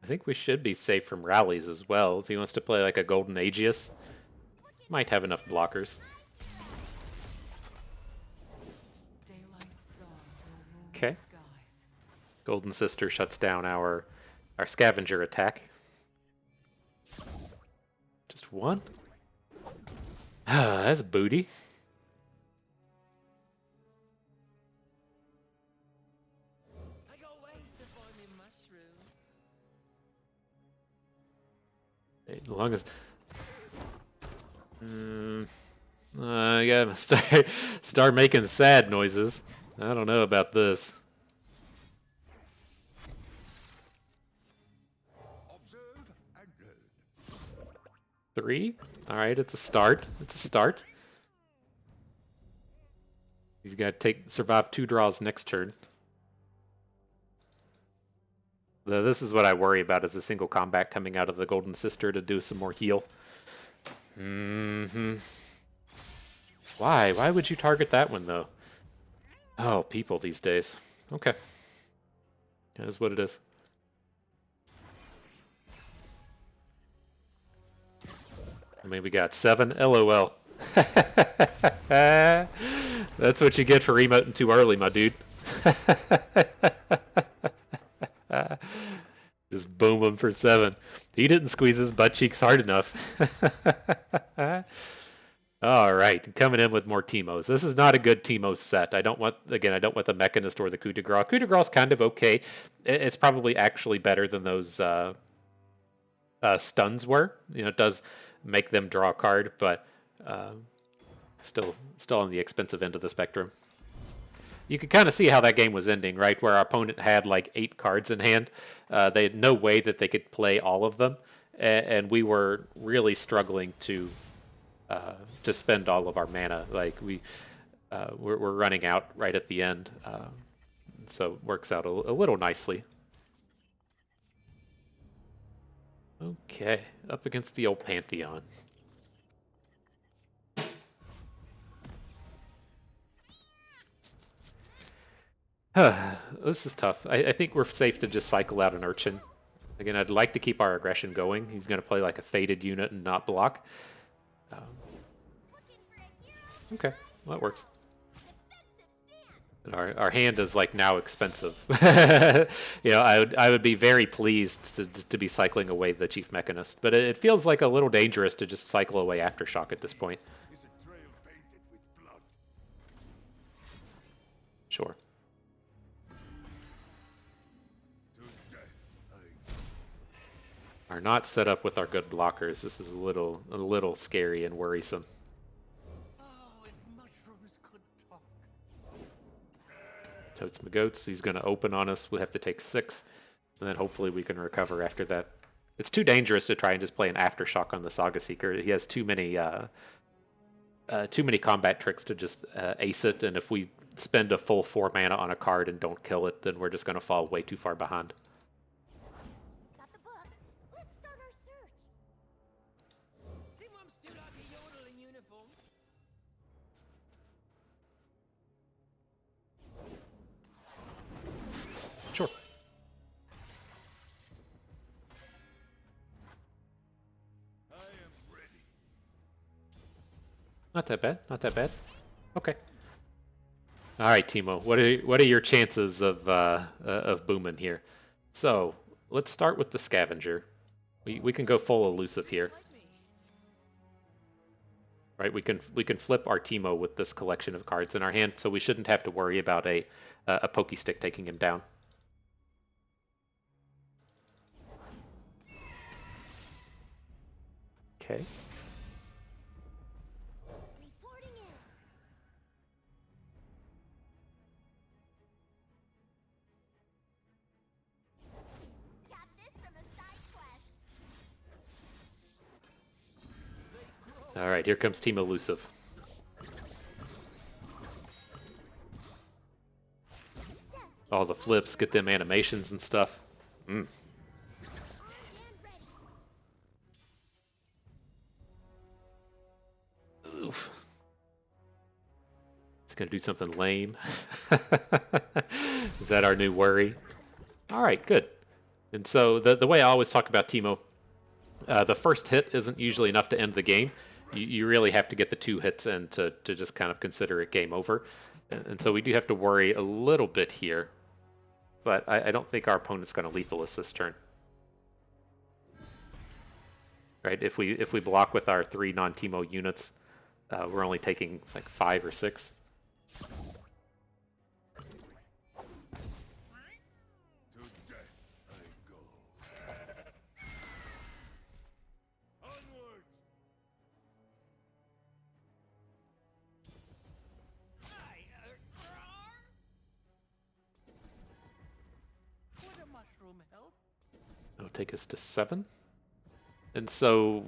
think we should be safe from rallies as well. If he wants to play like a Golden Aegis, might have enough blockers. Okay. Golden Sister shuts down our scavenger attack. Just one? That's booty. I got ways to find me mushrooms. As long as... yeah, start making sad noises. I don't know about this. Observe and learn. 3. All right, it's a start. It's a start. He's got to survive 2 draws next turn. This is what I worry about, is a single combat coming out of the Golden Sister to do some more heal. Why? Why would you target that one, though? Oh, people these days. Okay. That is what it is. I mean, we got 7. LOL. That's what you get for emoting too early, my dude. Just boom him for 7. He didn't squeeze his butt cheeks hard enough. All right, coming in with more Teemos. This is not a good Teemo set. I don't want the Mechanist or the Coup de Grace. Coup de Grace is kind of okay. It's probably actually better than those stuns were. You know, it does make them draw a card, but still on the expensive end of the spectrum. You could kind of see how that game was ending, right? Where our opponent had like 8 cards in hand. They had no way that they could play all of them, and we were really struggling to spend all of our mana. Like we're running out right at the end, so it works out a little nicely. Okay, up against the old Pantheon. This is tough. I think we're safe to just cycle out an Urchin. Again, I'd like to keep our aggression going. He's going to play like a faded unit and not block. Okay, well, that works. And our hand is like now expensive. You know, I would be very pleased to be cycling away the Chief Mechanist, but it feels like a little dangerous to just cycle away Aftershock at this point. Is a trail painted with blood. Sure. To death, Are not set up with our good blockers. This is a little scary and worrisome. Oh, if mushrooms could talk. Totes my goats. He's going to open on us. We have to take 6, and then hopefully we can recover after that. It's too dangerous to try and just play an Aftershock on the Saga Seeker. He has too many combat tricks to just ace it, and if we spend a full 4 mana on a card and don't kill it, then we're just going to fall way too far behind. Got the book. Let's start our search. See mom stood out the yodel in uniform. Sure. I am ready. Not that bad. Not that bad. Okay. All right, Teemo. What are your chances of booming here? So let's start with the Scavenger. We can go full elusive here. Right, we can flip our Teemo with this collection of cards in our hand, so we shouldn't have to worry about a Pokey Stick taking him down. Okay. Reporting in. Got this from a side quest. All right, here comes Team Elusive. All the flips, get them animations and stuff. And ready. Oof. It's gonna do something lame. Is that our new worry? All right, good. And so the way I always talk about Teemo, the first hit isn't usually enough to end the game. You really have to get the 2 hits in to just kind of consider it game over. And so we do have to worry a little bit here. But I don't think our opponent's going to lethal us this turn. Right? If we block with our 3 non-Teemo units, we're only taking like 5 or 6. To death I go. Onwards! Would a mushroom help? It'll take us to 7. And so,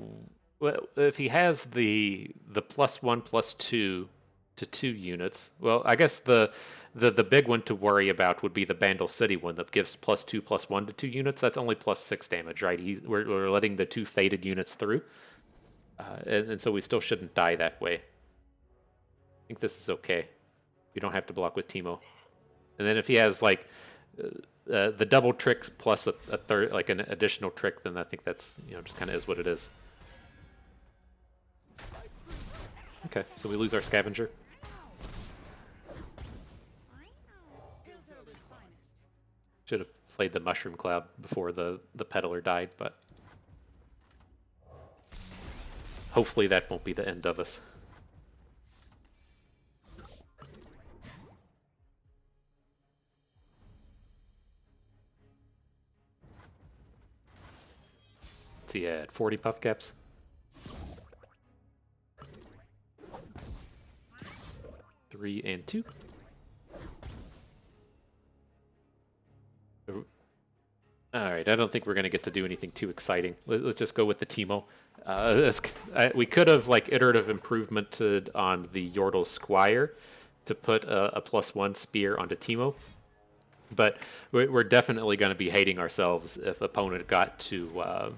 well, if he has the +1/+2 to 2 units, well, I guess the big one to worry about would be the Bandle City one that gives +2/+1 to 2 units. That's only +6 damage, right? We're letting the 2 faded units through, and so we still shouldn't die that way. I think this is okay. You don't have to block with Teemo. And then if he has like the double tricks plus a third, like an additional trick, then I think that's, just kind of is what it is. Okay, so we lose our scavenger. Should have played the mushroom cloud before the peddler died, but hopefully that won't be the end of us. What's he at? 40 Puffcaps? Three and 2. Alright, I don't think we're going to get to do anything too exciting. Let's just go with the Teemo. We could have iterative improvement on the Yordle Squire to put a +1 spear onto Teemo. But we're definitely going to be hating ourselves if opponent got to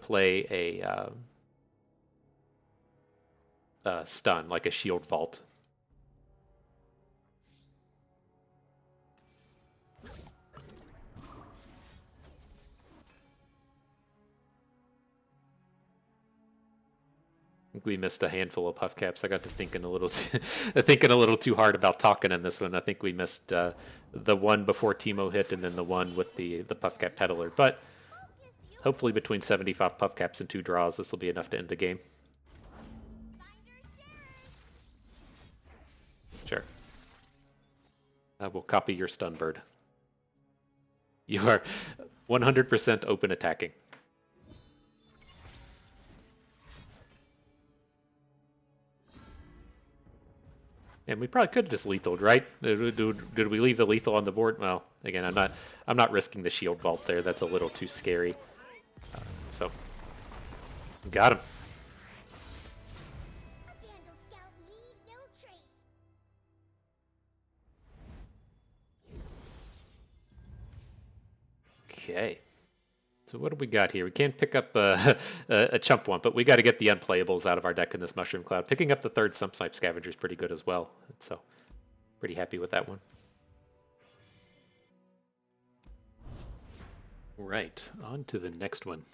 play a stun, like a shield vault. I think we missed a handful of Puffcaps. I got to thinking a little too hard about talking in this one. I think we missed the one before Teemo hit, and then the one with the Puffcap peddler. But hopefully between 75 Puffcaps and 2 draws, this will be enough to end the game. Sure. I will copy your stun bird. You are 100% open attacking. And we probably could have just lethaled, right? Did we leave the lethal on the board? Well, again, I'm not risking the shield vault there. That's a little too scary. So, got him. A Vandal Scout leaves no trace. Okay. So what do we got here? We can't pick up a chump one, but we got to get the unplayables out of our deck in this Mushroom Cloud. Picking up the 3rd Sumpsnipe Scavenger is pretty good as well. So, pretty happy with that one. Right, on to the next one.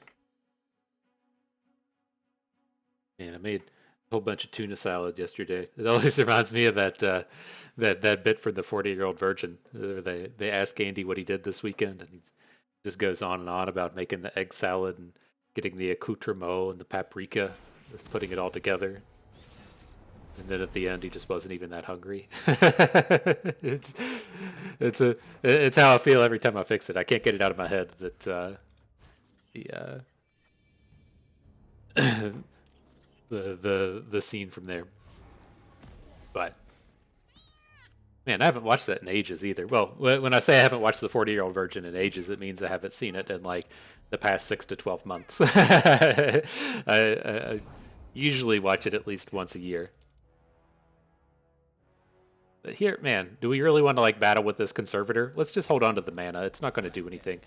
Man, I made a whole bunch of tuna salad yesterday. It always reminds me of that that bit from the 40-Year-Old Virgin. They ask Andy what he did this weekend, and he just goes on and on about making the egg salad and getting the accoutrement and the paprika, putting it all together. And then at the end, he just wasn't even that hungry. It's how I feel every time I fix it. I can't get it out of my head that the scene from there. But man, I haven't watched that in ages either. Well, when I say I haven't watched the 40-Year-Old Virgin in ages, it means I haven't seen it in like the past 6 to 12 months. I usually watch it at least once a year. But here, man, do we really want to battle with this Conservator? Let's just hold on to the mana. It's not going to do anything.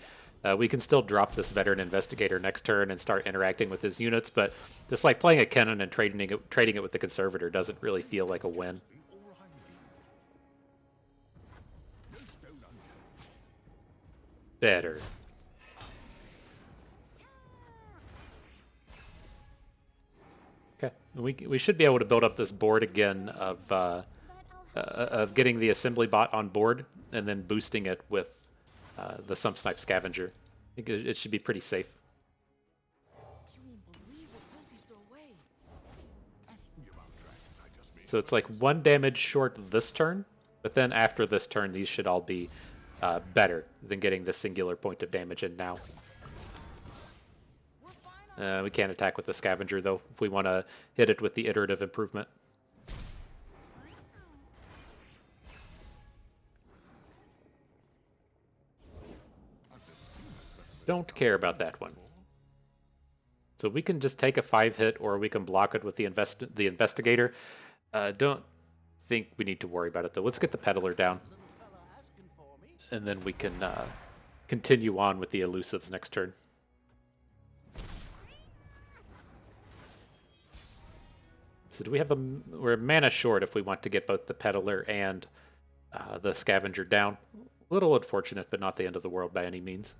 We can still drop this Veteran Investigator next turn and start interacting with his units, but just like playing a Kennen and trading it with the Conservator doesn't really feel like a win. better. Okay, we should be able to build up this board again of getting the assembly bot on board and then boosting it with the Sumpsnipe scavenger. I think it should be pretty safe. So it's like 1 damage short this turn, but then after this turn, these should all be better than getting the singular point of damage in now. We can't attack with the scavenger, though, if we want to hit it with the iterative improvement. Don't care about that one. So we can just take a 5-hit, or we can block it with the investigator. Don't think we need to worry about it, though. Let's get the peddler down. And then we can continue on with the elusives next turn. So do we have the... We're mana short if we want to get both the peddler and the scavenger down. A little unfortunate, but not the end of the world by any means.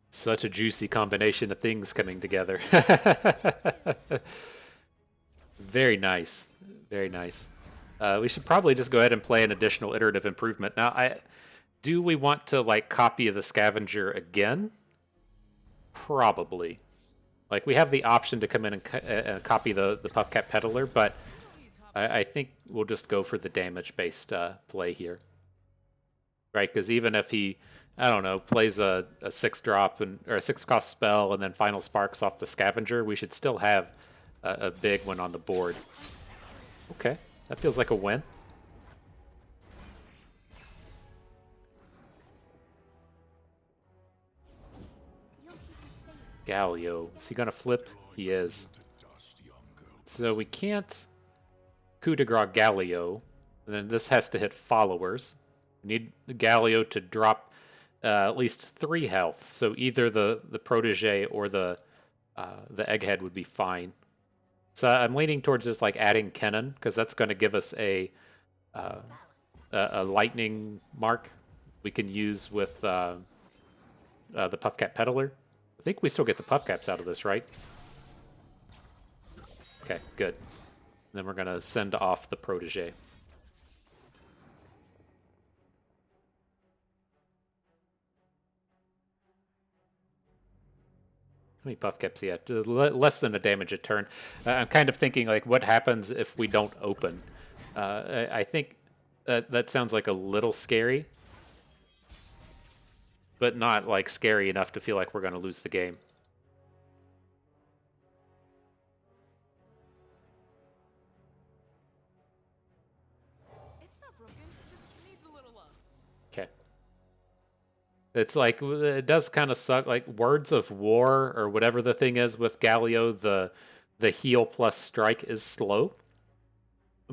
Such a juicy combination of things coming together. Very nice. Very nice. We should probably just go ahead and play an additional iterative improvement. Now, do we want to, like, copy the scavenger again? Probably. Like, we have the option to come in and copy the Puffcap Peddler, but I think we'll just go for the damage-based play here. Right, because even if he, I don't know, plays a 6-drop or a 6-cost spell and then Final Sparks off the scavenger, we should still have a big one on the board. Okay, that feels like a win. Galio, is he gonna flip? He is. So we can't coup de grace Galio, and then this has to hit followers. We need the Galio to drop at least 3 health, so either the protege or the egghead would be fine. So I'm leaning towards just like adding Kennen, because that's going to give us a lightning mark we can use with the Puffcap Peddler. I think we still get the Puffcaps out of this, right? Okay, good. And then we're going to send off the protege. How many Puffcaps he had? Less than a damage a turn. I'm kind of thinking, like, what happens if we don't open? I think that sounds like a little scary, but not, like, scary enough to feel like we're going to lose the game. It's not broken, it just needs a little love. Okay. It's like, it does kind of suck. Like, Words of War, or whatever the thing is with Galio, the heal plus strike is slow.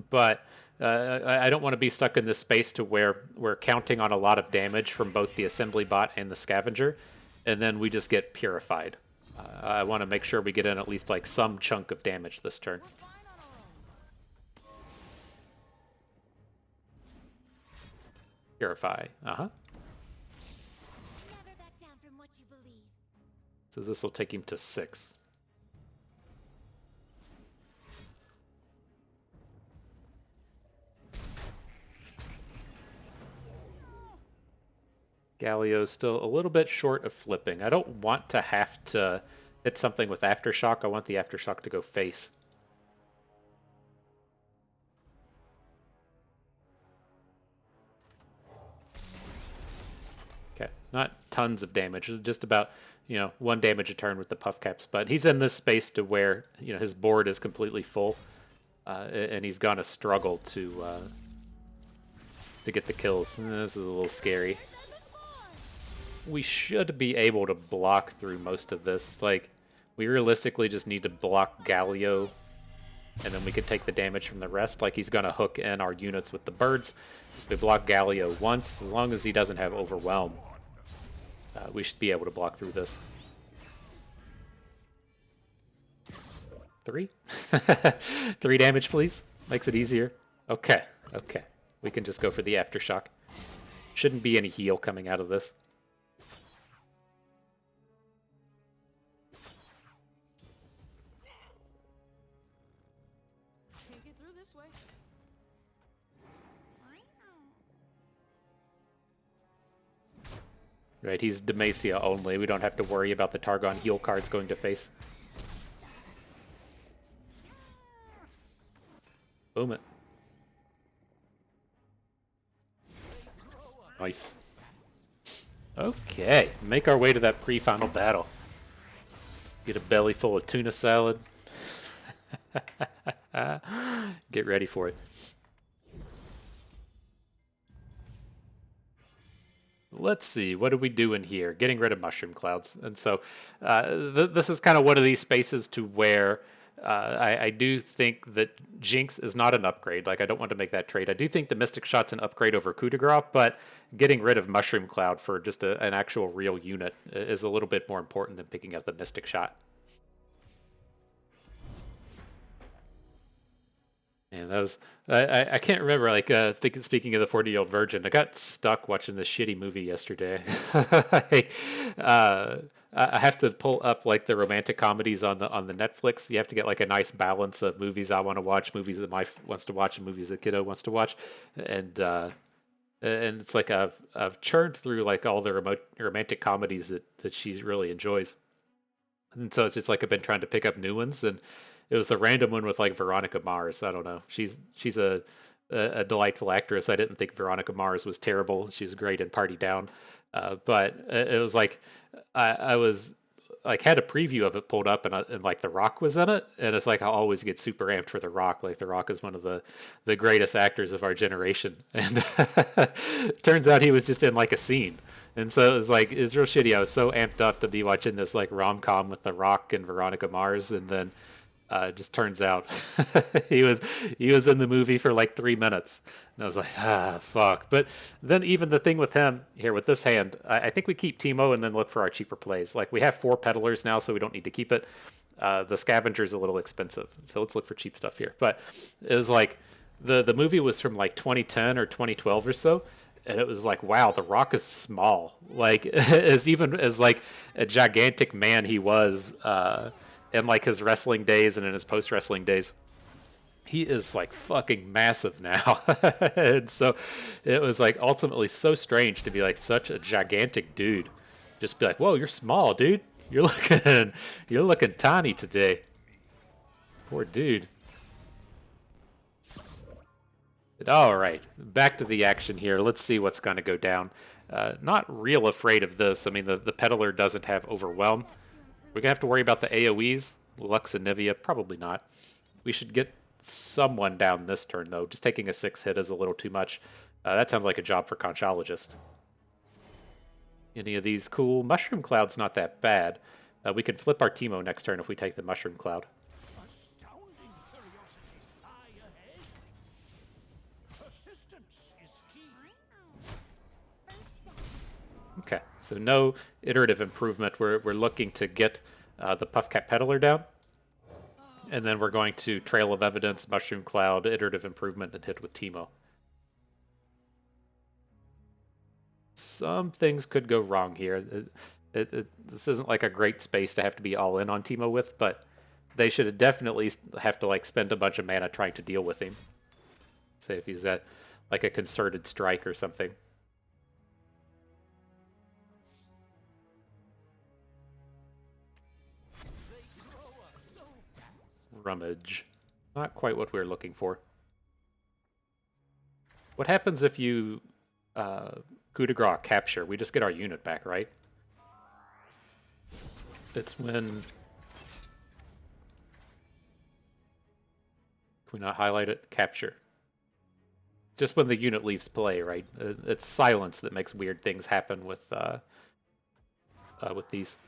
But I don't want to be stuck in this space to where we're counting on a lot of damage from both the assembly bot and the scavenger, and then we just get purified. I want to make sure we get in at least like some chunk of damage this turn. Purify. Never back down from what you believe. So this will take him to 6. Galio's still a little bit short of flipping. I don't want to have to hit something with Aftershock. I want the Aftershock to go face. Okay, not tons of damage. Just about, 1 damage a turn with the Puffcaps. But he's in this space to where, his board is completely full. And he's going to struggle to get the kills. This is a little scary. We should be able to block through most of this. Like, we realistically just need to block Galio, and then we could take the damage from the rest. Like, he's going to hook in our units with the birds. If we block Galio once, as long as he doesn't have Overwhelm, we should be able to block through this. 3? 3 damage, please. Makes it easier. Okay, okay. We can just go for the aftershock. Shouldn't be any heal coming out of this. Can't get through this way. Right, he's Demacia only. We don't have to worry about the Targon heal cards going to face. Boom it. Nice. Okay, make our way to that pre-final battle. Get a belly full of tuna salad. Get ready for it. Let's see, what are we doing here? Getting rid of mushroom clouds. And so this is kind of one of these spaces to where I do think that Jinx is not an upgrade. Like, I don't want to make that trade. I do think the Mystic Shot's an upgrade over Coup de Grace, but getting rid of Mushroom Cloud for just an actual real unit is a little bit more important than picking up the Mystic Shot. And that was, I can't remember, like, speaking of the 40-year-old virgin, I got stuck watching this shitty movie yesterday. I have to pull up, like, the romantic comedies on the Netflix. You have to get, like, a nice balance of movies I want to watch, movies that my wife wants to watch, and movies that kiddo wants to watch. And it's like I've churned through, like, all the romantic comedies that she really enjoys. And so it's just like I've been trying to pick up new ones, and it was the random one with, like, Veronica Mars. I don't know. She's a delightful actress. I didn't think Veronica Mars was terrible. She was great in Party Down. But it was like I was like had a preview of it pulled up, and like The Rock was in it, and it's like I always get super amped for The Rock. Like, The Rock is one of the greatest actors of our generation, and turns out he was just in, like, a scene. And so it was real shitty. I was so amped up to be watching this, like, rom-com with The Rock and Veronica Mars, and then it just turns out he was in the movie for like 3 minutes, and I was like, fuck. But then even the thing with him here with this hand, I think we keep Teemo and then look for our cheaper plays. Like, we have 4 peddlers now, so we don't need to keep it. The scavenger's a little expensive, so let's look for cheap stuff here. But it was like the movie was from like 2010 or 2012 or so. And it was like, wow, The Rock is small. Like, as like a gigantic man he was, in, like, his wrestling days and in his post-wrestling days, he is, like, fucking massive now. And so it was, like, ultimately so strange to be, like, such a gigantic dude. Just be like, whoa, you're small, dude. You're looking tiny today. Poor dude. But all right, back to the action here. Let's see what's going to go down. Not real afraid of this. I mean, the peddler doesn't have Overwhelm. We're going to have to worry about the AoEs. Lux and Nivea, probably not. We should get someone down this turn, though. Just taking a 6 hit is a little too much. That sounds like a job for Conchologist. Any of these cool? Mushroom Cloud's not that bad. We can flip our Teemo next turn if we take the Mushroom Cloud. Astounding curiosities lie ahead. Persistence is key. Okay, so no iterative improvement. We're looking to get the Puffcap Peddler down. And then we're going to Trail of Evidence, Mushroom Cloud, iterative improvement, and hit with Teemo. Some things could go wrong here. This isn't like a great space to have to be all in on Teemo with, but they should definitely have to, like, spend a bunch of mana trying to deal with him. Say if he's at, like, a concerted strike or something. Rummage. Not quite what we were looking for. What happens if you coup de grace capture? We just get our unit back, right? It's when... Can we not highlight it? Capture. Just when the unit leaves play, right? It's silence that makes weird things happen with these.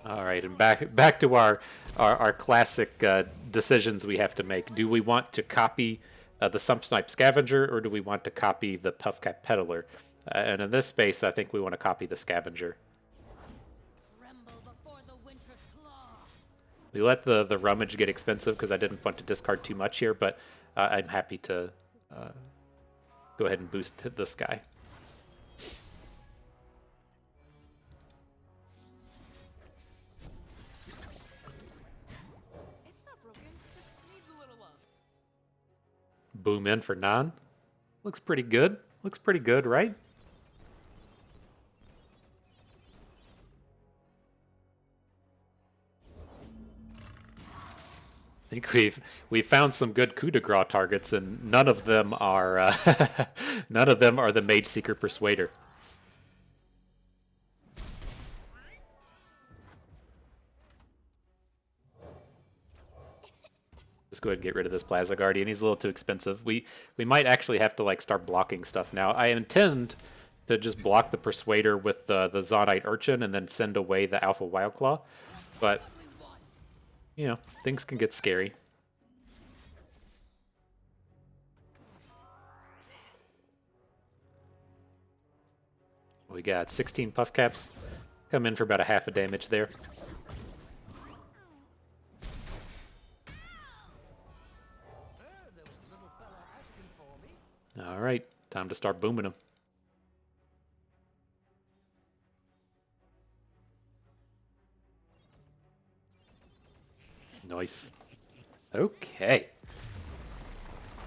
All right, and back to our classic decisions we have to make. Do we want to copy the Sumpsnipe Scavenger, or do we want to copy the Puffcap Peddler? And in this space, I think we want to copy the Scavenger. Tremble before the winter's claw. We let the rummage get expensive because I didn't want to discard too much here, but I'm happy to go ahead and boost this guy. It's not broken. Just needs a little love. Boom in for 9. Looks pretty good. Looks pretty good, right? I think we've found some good coup de grace targets, and none of them are none of them are the Mage Seeker Persuader. Just go ahead and get rid of this Plaza Guardian. He's a little too expensive. We might actually have to like start blocking stuff now. I intend to just block the Persuader with the Zonite Urchin and then send away the Alpha Wildclaw, but you know, things can get scary. We got 16 Puffcaps. Come in for about a half a damage there. Alright, time to start booming them. Nice. Okay.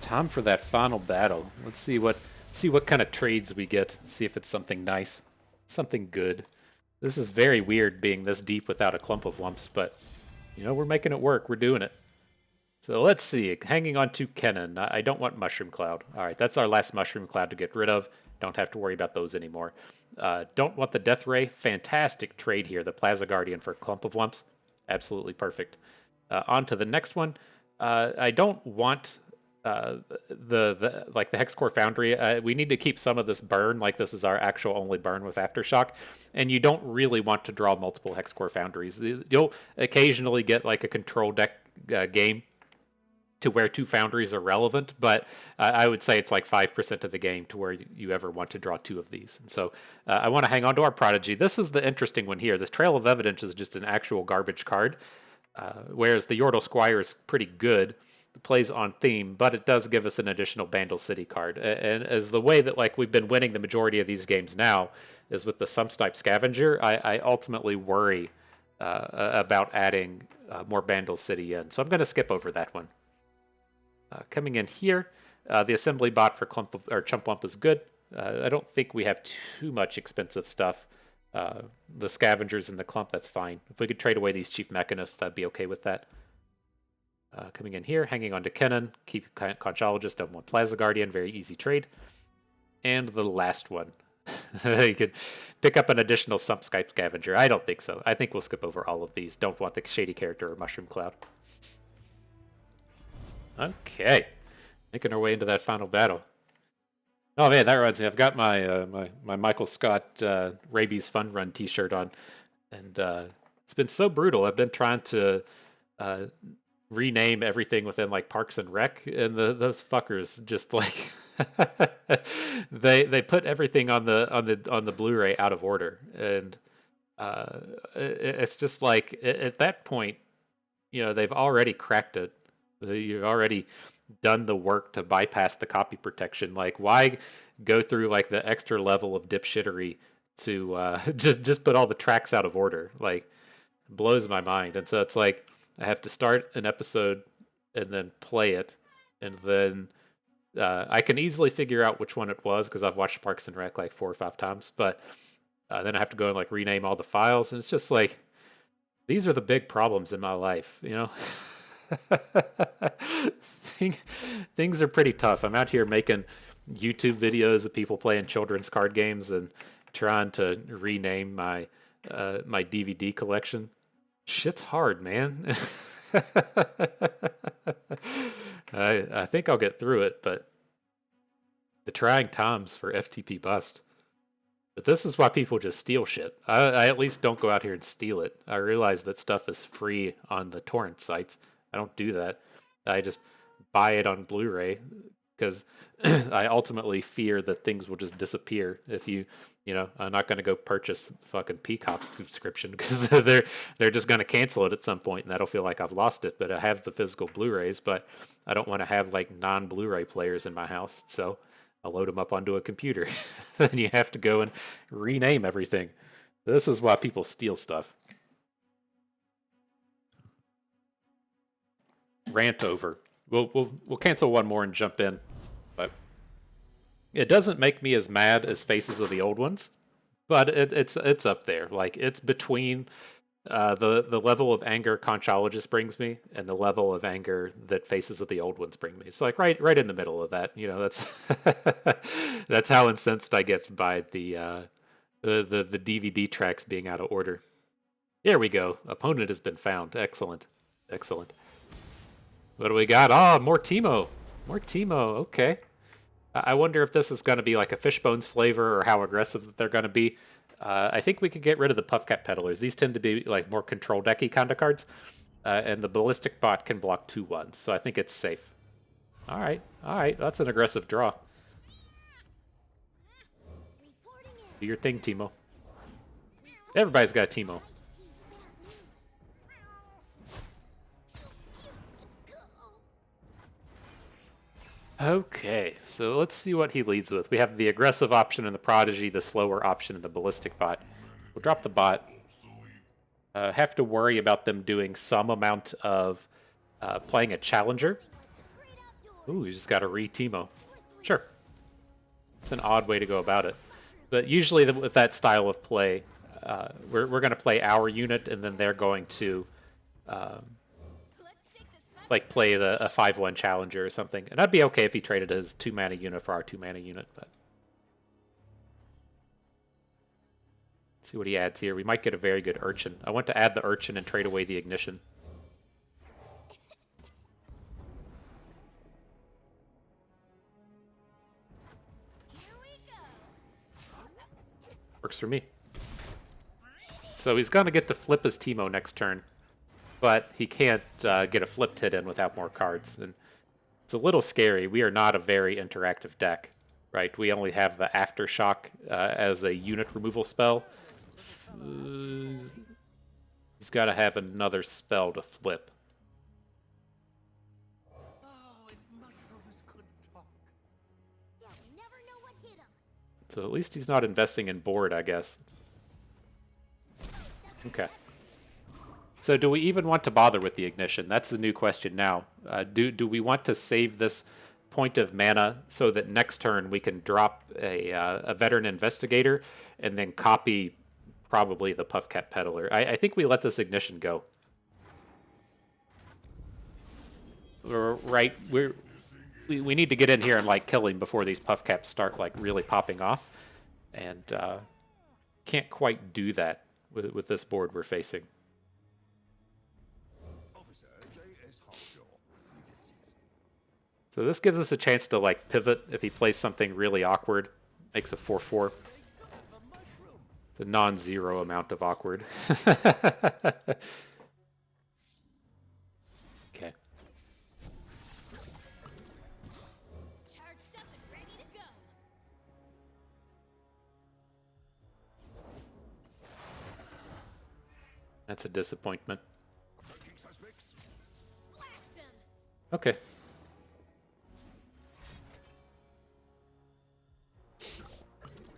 Time for that final battle. Let's see what kind of trades we get. See if it's something nice. Something good. This is very weird being this deep without a clump of lumps, but you know, we're making it work. We're doing it. So let's see. Hanging on to Kennen. I don't want Mushroom Cloud. Alright, that's our last Mushroom Cloud to get rid of. Don't have to worry about those anymore. Don't want the Death Ray. Fantastic trade here. The Plaza Guardian for a clump of lumps. Absolutely perfect. On to the next one. I don't want the Hexcore Foundry. We need to keep some of this burn, like this is our actual only burn with Aftershock, and you don't really want to draw multiple Hexcore Foundries. You'll occasionally get like a control deck game to where 2 Foundries are relevant, but I would say it's like 5% of the game to where you ever want to draw 2 of these. And so I want to hang on to our Prodigy. This is the interesting one here. This Trail of Evidence is just an actual garbage card, whereas the Yordle Squire is pretty good. It plays on theme, but it does give us an additional Bandle City card. And as the way that like we've been winning the majority of these games now is with the Sumpsnipe Scavenger, I ultimately worry about adding more Bandle City in. So I'm going to skip over that one. Coming in here, the assembly bot for Chump Lump is good. I don't think we have too much expensive stuff. The scavengers and the clump, that's fine. If we could trade away these chief mechanists, I'd be okay with that. Coming in here, hanging on to Kennen, keep Conchologist, don't want Plaza Guardian, very easy trade. And the last one. You could pick up an additional Sumpsnipe Scavenger. I don't think so. I think we'll skip over all of these. Don't want the Shady Character or Mushroom Cloud. Okay, making our way into that final battle. Oh man, that reminds me. I've got my my Michael Scott Rabies Fun Run T-shirt on, and it's been so brutal. I've been trying to rename everything within like Parks and Rec, and those fuckers just like they put everything on the Blu-ray out of order, and it's just like at that point, you know, they've already cracked it. You've already done the work to bypass the copy protection. Like, why go through like the extra level of dipshittery to just put all the tracks out of order? Like, it blows my mind. And so it's like I have to start an episode and then play it, and then I can easily figure out which one it was because I've watched Parks and Rec like 4 or 5 times. But then I have to go and like rename all the files, and it's just like these are the big problems in my life, you know. Things are pretty tough. I'm out here making YouTube videos of people playing children's card games and trying to rename my my DVD collection. Shit's hard, man. I think I'll get through it, but the trying times for FTP bust. But this is why people just steal shit. I at least don't go out here and steal it. I realize that stuff is free on the torrent sites. I don't do that. I just buy it on Blu-ray because I ultimately fear that things will just disappear if I'm not going to go purchase fucking Peacock subscription because they're just going to cancel it at some point, and that'll feel like I've lost it. But I have the physical Blu-rays, but I don't want to have like non-Blu-ray players in my house, so I'll load them up onto a computer. Then you have to go and rename everything. This is why people steal stuff. Rant over. We'll cancel one more and jump in, but it doesn't make me as mad as Faces of the Old Ones, but it's up there. Like it's between the level of anger Conchologist brings me and the level of anger that Faces of the Old Ones bring me. It's like right in the middle of that. That's that's how incensed I get by the DVD tracks being out of order. There we go. Opponent has been found. Excellent. What do we got? Oh, more Teemo. Okay. I wonder if this is going to be like a Fishbones flavor or how aggressive that they're going to be. I think we could get rid of the Puffcat Peddlers. These tend to be like more control decky kind of cards. And the Ballistic Bot can block 2/1s, so I think it's safe. All right. That's an aggressive draw. Do your thing, Teemo. Everybody's got a Teemo. Okay, so let's see what he leads with. We have the aggressive option in the Prodigy, the slower option in the Ballistic Bot. We'll drop the bot. Have to worry about them doing some amount of playing a Challenger. Ooh, you just got to re-Teemo. Sure. It's an odd way to go about it. But usually with that style of play, we're going to play our unit, and then they're going to like play a 5/1 Challenger or something. And I'd be okay if he traded his 2-mana unit for our 2-mana unit, but let's see what he adds here. We might get a very good Urchin. I want to add the Urchin and trade away the Ignition. Works for me. So he's going to get to flip his Teemo next turn, but he can't get a flipped hit in without more cards. And it's a little scary. We are not a very interactive deck, right? We only have the Aftershock as a unit removal spell. He's got to have another spell to flip. So at least he's not investing in board, I guess. Okay. So do we even want to bother with the Ignition? That's the new question now. Do we want to save this point of mana so that next turn we can drop a Veteran Investigator and then copy probably the Puffcat Peddler? I think we let this Ignition go. Right, we need to get in here and like kill him before these Puffcaps start like really popping off, and can't quite do that with this board we're facing. So this gives us a chance to like pivot if he plays something really awkward. Makes a 4/4. It's a non-zero amount of awkward. Okay. That's a disappointment. Okay.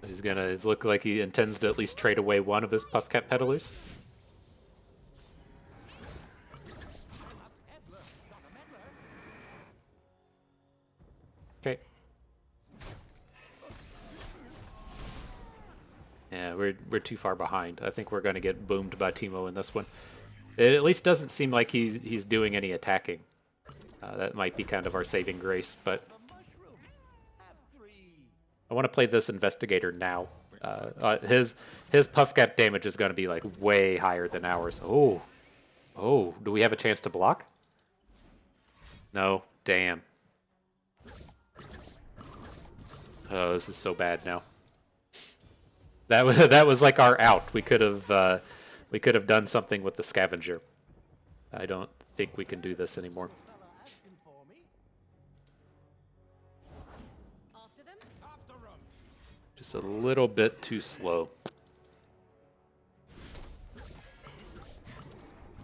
He's look like he intends to at least trade away one of his Puffcat Peddlers. Okay. Yeah, we're too far behind. I think we're going to get boomed by Teemo in this one. It at least doesn't seem like he's doing any attacking. That might be kind of our saving grace, but I want to play this Investigator now. His Puffcap damage is going to be like way higher than ours. Oh, do we have a chance to block? No, damn. Oh, this is so bad now. That was like our out. We could have done something with the Scavenger. I don't think we can do this anymore. Just a little bit too slow.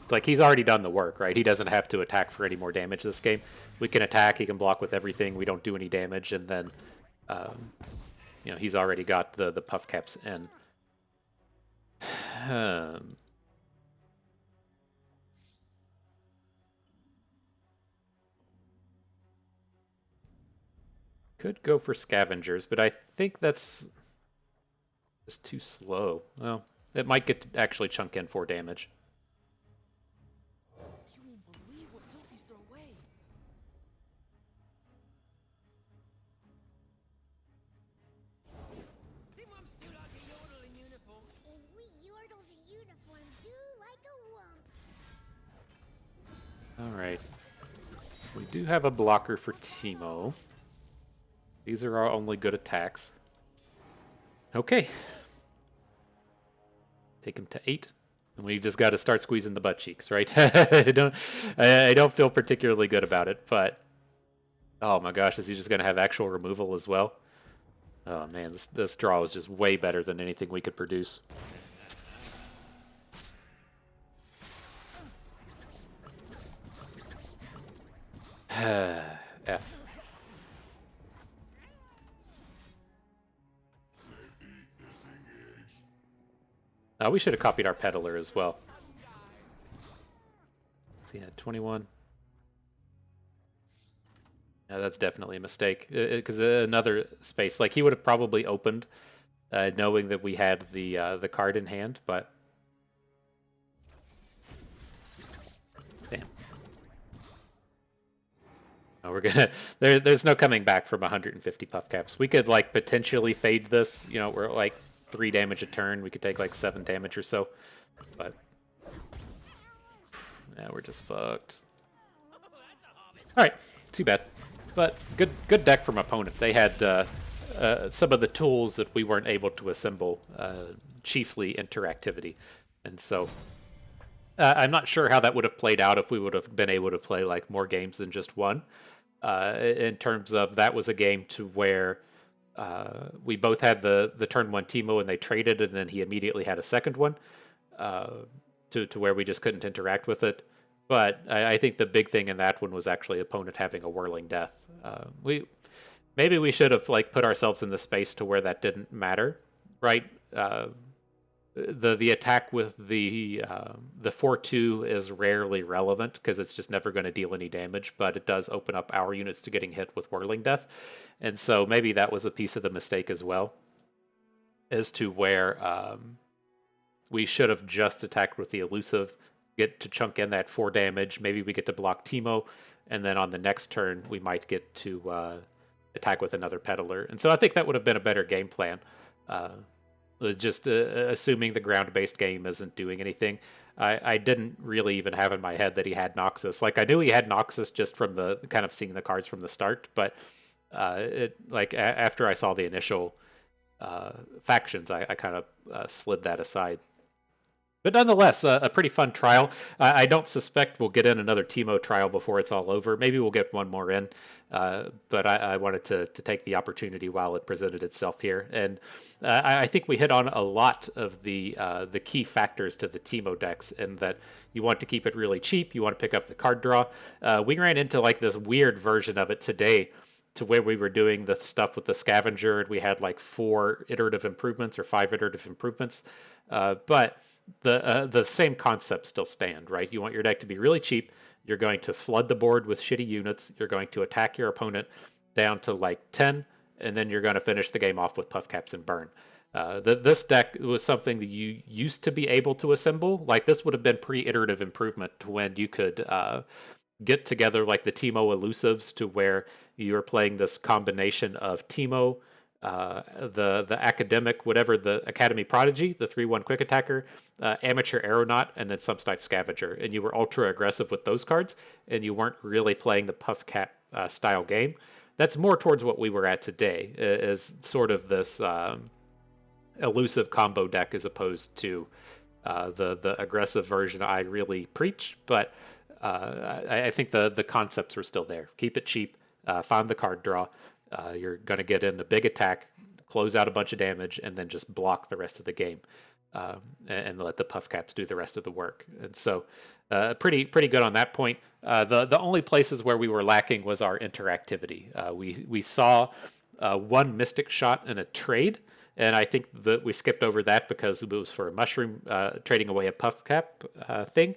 It's like he's already done the work, right? He doesn't have to attack for any more damage this game. We can attack, he can block with everything, we don't do any damage, and then, you know, he's already got the Puffcaps in. Could go for scavengers, but I think that's just too slow. Well, it might get to actually chunk in 4 damage. You won't believe what Hilties throw away. The mum still like a yodel in uniform. And we yordles in uniform do like a wump. Alright. So we do have a blocker for Teemo. These are our only good attacks. Okay. Take him to 8. And we just got to start squeezing the butt cheeks, right? I don't feel particularly good about it, but... Oh my gosh, is he just going to have actual removal as well? Oh man, this draw was just way better than anything we could produce. F. We should have copied our peddler as well. So yeah, 21. Yeah, that's definitely a mistake. Because another space, like he would have probably opened, knowing that we had the card in hand, but damn. Oh, we're gonna. There's no coming back from 150 Puffcaps. We could like potentially fade this. You know, we're like 3 damage a turn. We could take like 7 damage or so, but yeah, we're just fucked. All right, too bad. But good deck from opponent. They had some of the tools that we weren't able to assemble, chiefly interactivity, and so I'm not sure how that would have played out if we would have been able to play like more games than just one. In terms of that was a game to where we both had the turn 1 Teemo and they traded, and then he immediately had a second one to where we just couldn't interact with it. But I think the big thing in that one was actually opponent having a whirling death. Maybe we should have like put ourselves in the space to where that didn't matter, right? The attack with the 4/2 is rarely relevant because it's just never going to deal any damage, but it does open up our units to getting hit with whirling death, and so maybe that was a piece of the mistake as well, as to where we should have just attacked with the elusive, get to chunk in that 4 damage. Maybe we get to block Teemo, and then on the next turn we might get to attack with another peddler. And so I think that would have been a better game plan. Just assuming the ground-based game isn't doing anything. I didn't really even have in my head that he had Noxus. Like, I knew he had Noxus just from the kind of seeing the cards from the start, but after I saw the initial factions, I kind of slid that aside. But nonetheless, a pretty fun trial. I don't suspect we'll get in another Teemo trial before it's all over. Maybe we'll get one more in. But I wanted to take the opportunity while it presented itself here. And I think we hit on a lot of the key factors to the Teemo decks, in that you want to keep it really cheap. You want to pick up the card draw. We ran into like this weird version of it today, to where we were doing the stuff with the scavenger, and we had like 4 iterative improvements or 5 iterative improvements. But the same concepts still stand, right? You want your deck to be really cheap. You're going to flood the board with shitty units. You're going to attack your opponent down to like 10, and then you're going to finish the game off with Puffcaps and burn. This deck was something that you used to be able to assemble. Like, this would have been pre-iterative improvement, when you could get together like the Teemo elusives, to where you're playing this combination of Teemo, the academic, whatever, the academy prodigy, the 3/1 quick attacker, amateur aeronaut, and then Sumpsnipe scavenger, and you were ultra aggressive with those cards, and you weren't really playing the Puffcap style game. That's more towards what we were at today, is sort of this elusive combo deck, as opposed to the aggressive version I really preach. But I think the concepts were still there. Keep it cheap, find the card draw. You're going to get in the big attack, close out a bunch of damage, and then just block the rest of the game, and let the Puffcaps do the rest of the work. And so, pretty good on that point. The only places where we were lacking was our interactivity. We saw one Mystic shot in a trade, and I think that we skipped over that because it was for a mushroom, trading away a Puffcap thing.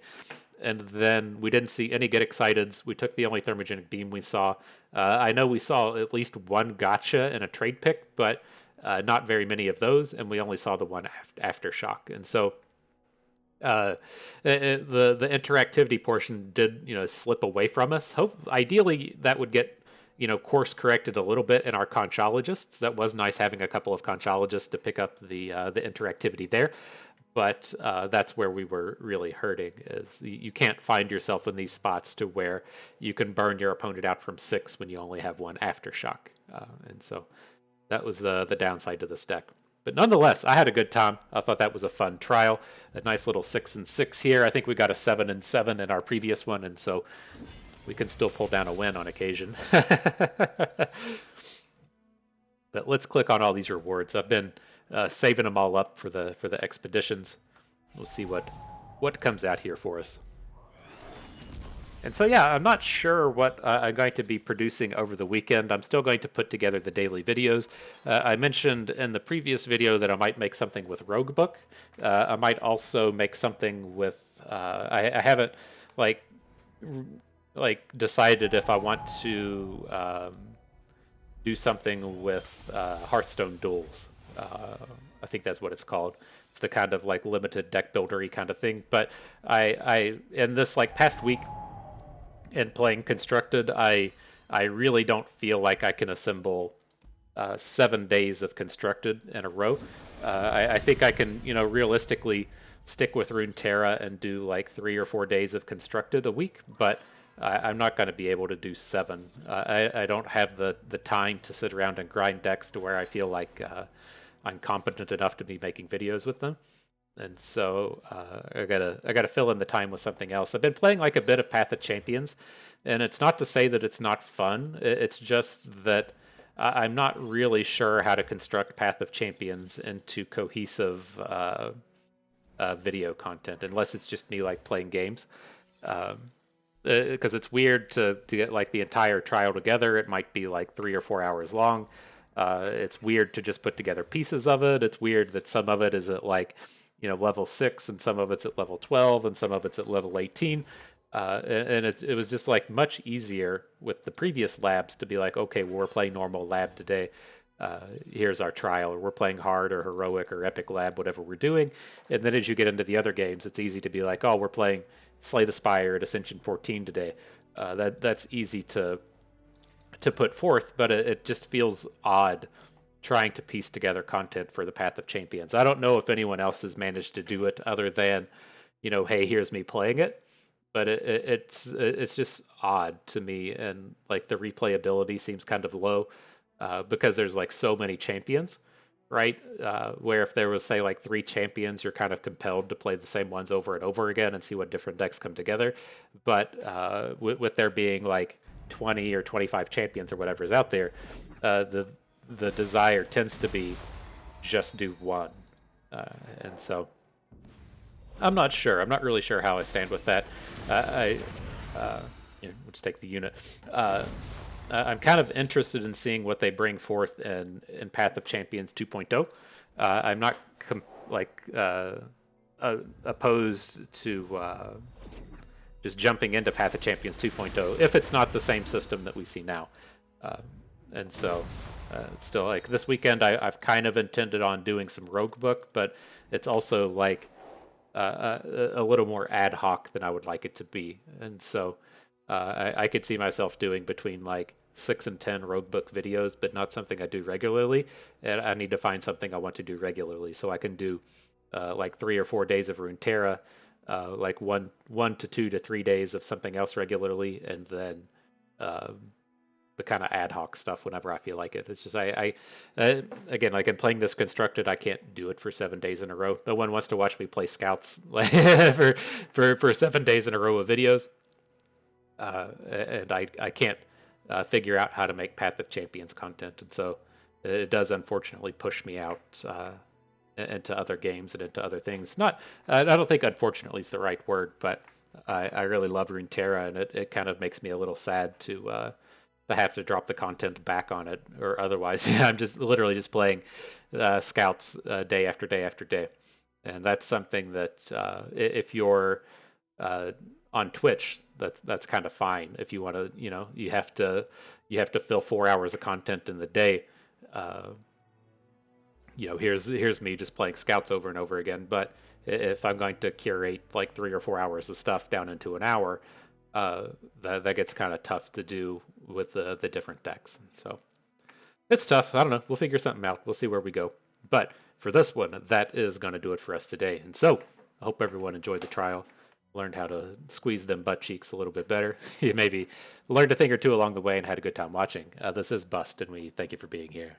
And then we didn't see any Get Exciteds. We took the only Thermogenic Beam we saw. I know we saw at least one gotcha in a trade pick, but not very many of those, and we only saw the one Aftershock. And so the interactivity portion did slip away from us. Ideally that would get course corrected a little bit in our conchologists. That was nice having a couple of conchologists to pick up the interactivity there. But that's where we were really hurting, is you can't find yourself in these spots to where you can burn your opponent out from 6 when you only have one Aftershock. And so that was the downside to this deck. But nonetheless, I had a good time. I thought that was a fun trial. A nice little 6-6 here. I think we got a 7-7 in our previous one, and so we can still pull down a win on occasion. But let's click on all these rewards. I've been saving them all up for the expeditions. We'll see what comes out here for us. And so yeah, I'm not sure what I'm going to be producing over the weekend. I'm still going to put together the daily videos. I mentioned in the previous video that I might make something with Roguebook. I might also make something with I haven't like decided if I want to do something with Hearthstone Duels. I think that's what it's called. It's the kind of like limited deck buildery kind of thing. But I in this past week in playing Constructed, I really don't feel like I can assemble 7 days of Constructed in a row. I think I can realistically stick with Runeterra and do like 3 or 4 days of Constructed a week, but I'm not going to be able to do 7. I don't have the time to sit around and grind decks to where I feel like I'm competent enough to be making videos with them. And so I gotta fill in the time with something else. I've been playing like a bit of Path of Champions, and it's not to say that it's not fun. It's just that I'm not really sure how to construct Path of Champions into cohesive video content, unless it's just me playing games. Because it's weird to get the entire trial together. It might be 3 or 4 hours long. It's weird to just put together pieces of it. It's weird that some of it is at level 6, and some of it's at level 12, and some of it's at level 18. And it was just much easier with the previous labs to be okay, well, we're playing normal lab today. Here's our trial, or we're playing hard or heroic or epic lab, whatever we're doing. And then as you get into the other games, it's easy to be oh, we're playing Slay the Spire at Ascension 14 today. That's easy to put forth, but it just feels odd trying to piece together content for the Path of Champions. I don't know if anyone else has managed to do it other than, hey, here's me playing it. But it's just odd to me, and the replayability seems kind of low because there's so many champions, right? Where if there was say 3 champions, you're kind of compelled to play the same ones over and over again and see what different decks come together. But with there being 20 or 25 champions or whatever is out there, the desire tends to be just do one. And so I'm not sure. I'm not really sure how I stand with that. We'll just take the unit. I'm kind of interested in seeing what they bring forth in Path of Champions 2.0. I'm not opposed to just jumping into Path of Champions 2.0 if it's not the same system that we see now. And so still this weekend I've kind of intended on doing some Roguebook, but it's also a little more ad hoc than I would like it to be. And so I could see myself doing between 6 and 10 Roguebook videos, but not something I do regularly. And I need to find something I want to do regularly, so I can do 3 or 4 days of Runeterra, 1 to 2 to 3 days of something else regularly, and then the kind of ad hoc stuff whenever I feel like it. It's just I again, in playing this Constructed, I can't do it for 7 days in a row. No one wants to watch me play Scouts for 7 days in a row of videos. And I can't figure out how to make Path of Champions content, and so it does unfortunately push me out into other games and into other things. Not, I don't think unfortunately is the right word, but I really love Runeterra, and it kind of makes me a little sad to have to drop the content back on it, or otherwise, yeah, I'm just literally just playing scouts day after day after day, and that's something that if you're on Twitch, that's kind of fine. If you want to, you have to fill 4 hours of content in the day. Here's me just playing scouts over and over again. But if I'm going to curate like 3 or 4 hours of stuff down into an hour, that gets kind of tough to do with the different decks. So it's tough. I don't know. We'll figure something out. We'll see where we go. But for this one, that is going to do it for us today. And so I hope everyone enjoyed the trial, learned how to squeeze them butt cheeks a little bit better. You maybe learned a thing or two along the way and had a good time watching. This is Bust, and we thank you for being here.